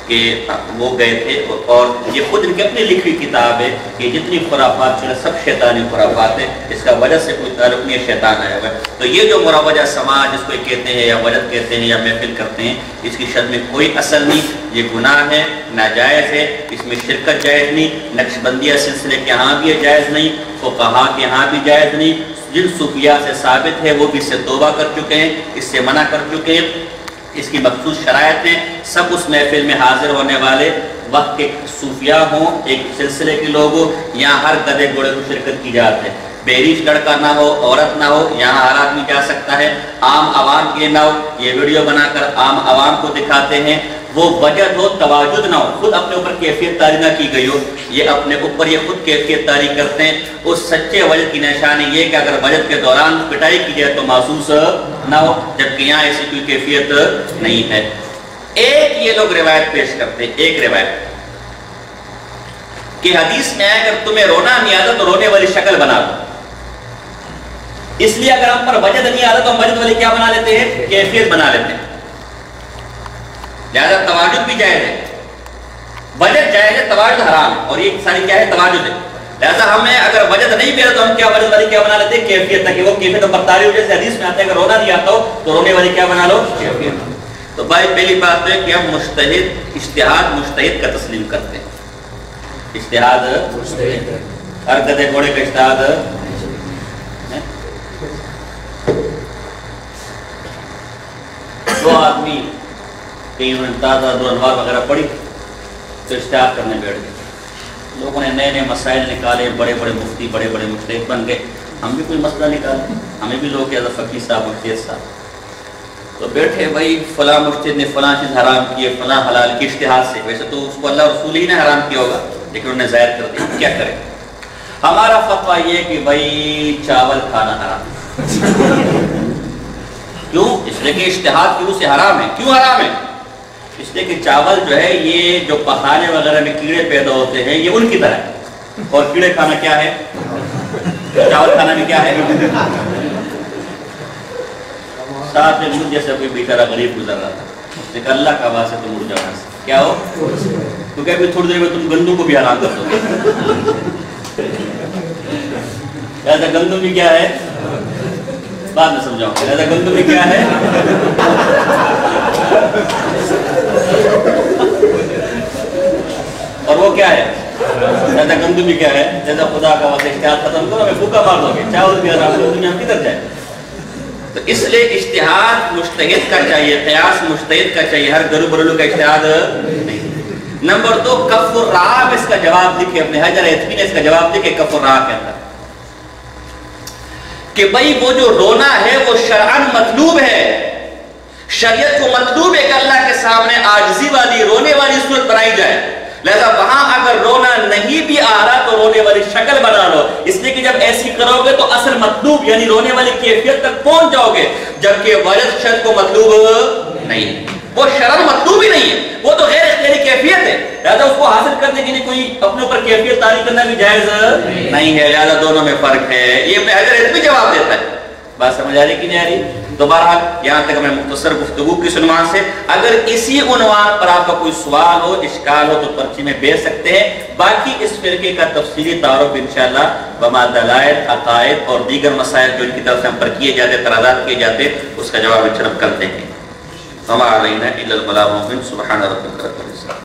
کہ وہ گئے تھے، اور یہ خود ان کی اپنی لکھی کتاب ہے کہ جتنی خرافات ہیں سب شیطانی خرافات ہیں، اس کا وجہ سے کوئی تعلق نہیں ہے، شیطان آیا ہوا ہے۔ تو یہ جو مروجہ سماج جس کو کہتے ہیں یا وجد کہتے ہیں یا محفل کرتے ہیں، اس کی شرط میں کوئی اصل نہیں، یہ گناہ ہے، ناجائز ہے، اس میں شرکت جائز نہیں، نقشبندیہ سلسلے کے ہاں بھی جائز نہیں، فقہا کے ہاں بھی جائز نہیں، جن صوفیاء سے ثابت ہے وہ بھی اس سے توبہ کر چکے ہیں، اس سے منع کر چکے ہیں۔ اس کی مخصوص شرائط ہیں، سب اس محفل میں حاضر ہونے والے وقت کے صوفیاء ہوں، ایک سلسلے کے لوگ ہوں، یہاں ہر گدھے گھوڑے کو شرکت کی جاتی ہے، بہریش لڑکا نہ ہو، عورت نہ ہو، یہاں ہر آدمی جا سکتا ہے، عام عوام کے نہ ہو، یہ ویڈیو بنا کر عام عوام کو دکھاتے ہیں، وہ وجد ہو، تواجد نہ ہو، خود اپنے اوپر کیفیت طاری نہ کی گئی ہو، یہ اپنے اوپر یہ خود کیفیت طاری کرتے ہیں۔ اس سچے وجد کی نشانی یہ کہ اگر وجد کے دوران پٹائی کی جائے تو محسوس نہ ہو، جبکہ یہاں ایسی کوئی کیفیت نہیں ہے۔ ایک یہ لوگ روایت پیش کرتے ہیں، ایک روایت کہ حدیث میں ہے اگر تمہیں رونا نہیں آتا تو رونے والی شکل بنا دو، اس لیے اگر ہم پر وجد نہیں آتا تو ہم وجد والی کیا بنا لیتے ہیں؟ کیفیت بنا لیتے ہیں۔ لہذا تواجد بھی جائز ہے، وجد جائز ہے، تواجد حرام ہے، اور یہ ساری کیا ہے؟ تواجد ہے۔ لہذا ہمیں اگر وجد نہیں پہ تو ہم کیا وجد والی کیا بنا لیتے ہیں؟ کیفیت، تاکہ وہ کیفیت ہم پر طاری ہو، جیسے حدیث میں آتا ہے اگر رونا نہیں آتا ہو تو رونے والی کیا بنا لو؟ کیفیت۔ تو بھائی پہلی بات ہے کہ ہم مجتہد، اجتہاد مجتہد کا تسلیم کرتے ہیں، اجتہاد ہر گدھے گھوڑے کا اجتہاد۔ دو آدمی کہیں انہوں نے تازہ دو انوار وغیرہ پڑھی تو اجتہاد کرنے بیٹھ گئے، لوگوں نے نئے نئے مسائل نکالے، بڑے بڑے مفتی، بڑے بڑے مجتہد بن گئے، ہم بھی کوئی مسئلہ نکالے، ہمیں بھی لوگ کہتے فقیہ صاحب، مجتہد صاحب، تو بیٹھے بھائی فلاں مجتہد نے فلاں چیز حرام کی ہے، فلاں حلال کی، اجتہاد سے، ویسے تو اس کو اللہ رسول ہی نے حرام کیا ہوگا لیکن انہوں نے ظاہر کر دیا، کیا کریں؟ ہمارا فتویٰ یہ کہ بھائی چاول کھانا حرام ہے۔ کیوں؟ اس لیے کہ اجتہاد کی روح سے حرام ہے۔ کیوں حرام ہے؟ اس لیے کہ چاول جو ہے یہ جو پخانے وغیرہ میں کیڑے پیدا ہوتے ہیں یہ ان کی طرح ہے، اور کیڑے کھانا کیا ہے؟ چاول کھانا بھی کیا ہے؟ ساتھ میں مجھ جیسے کوئی بیچارہ غریب گزر رہا تھا، لیکن اللہ کا واسطہ تم اڑ جانا سے کیا ہو؟ کیونکہ ابھی تھوڑی دیر میں تم گندم کو بھی حرام کر دو گے۔ لہذا گندم بھی کیا ہے؟ بعد میں سمجھاؤں گا۔ لہذا گندم بھی کیا ہے؟ اور وہ کیا ہے؟ لہذا گندم بھی کیا ہے؟ لہذا خدا کا واسطہ اجتہاد ختم کرو، ہمیں بھوکا مار دو گے، چاول بھی حرام کرو، دنیا میں کدھر جائے؟ تو اس لیے اجتہاد مجتہد کا چاہیے، قیاس مجتہد کا چاہیے، ہر گرو برلو کا اجتہاد نہیں۔ نمبر 2، کف الرعاب، اس کا جواب لکھے، اپنے حجر ہیتمی نے اس کا جواب لکھے کف الرعاب کے اندر، کہ بھئی وہ جو رونا ہے وہ شرعاً مطلوب ہے، شریعت کو مطلوب ہے کہ اللہ کے سامنے عاجزی والی، رونے والی صورت بنائی جائے، لہذا وہاں اگر رونا نہیں بھی آ رہا تو رونے والی شکل بنا لو، اس لیے کہ جب ایسی کرو گے تو اصل مطلوب یعنی رونے والی کیفیت تک پہنچ جاؤ گے، جبکہ وجد شرط کو مطلوب نہیں ہے، وہ شرعاً مطلوب ہی نہیں ہے، وہ تو غیر اختیاری کیفیت ہے، لہذا اس کو حاصل کرنے کے لیے کوئی اپنے اوپر کیفیت طاری کرنا بھی جائز نہیں ہے، لہذا دونوں میں فرق ہے۔ یہ اپنے حجر ہیتمی جواب دیتا ہے۔ بات سمجھ آ رہی کہ نہیں آ رہی؟ تو بہرحال یہاں تک ہمیں مختصر گفتگو کی عنوان سے، اگر اسی عنوان پر آپ کا کوئی سوال ہو، اشکال ہو تو پرچی میں بھیج سکتے ہیں، باقی اس فرقے کا تفصیلی تعارف انشاءاللہ بما دلائل، عقائد اور دیگر مسائل جو ان کی طرف سے ہم پر کیے جاتے، اعتراضات کیے جاتے، اس کا جواب انشاءاللہ کر دیں گے۔ وما علینا الا البلاغ المبین۔ سبحان ربک رب العزت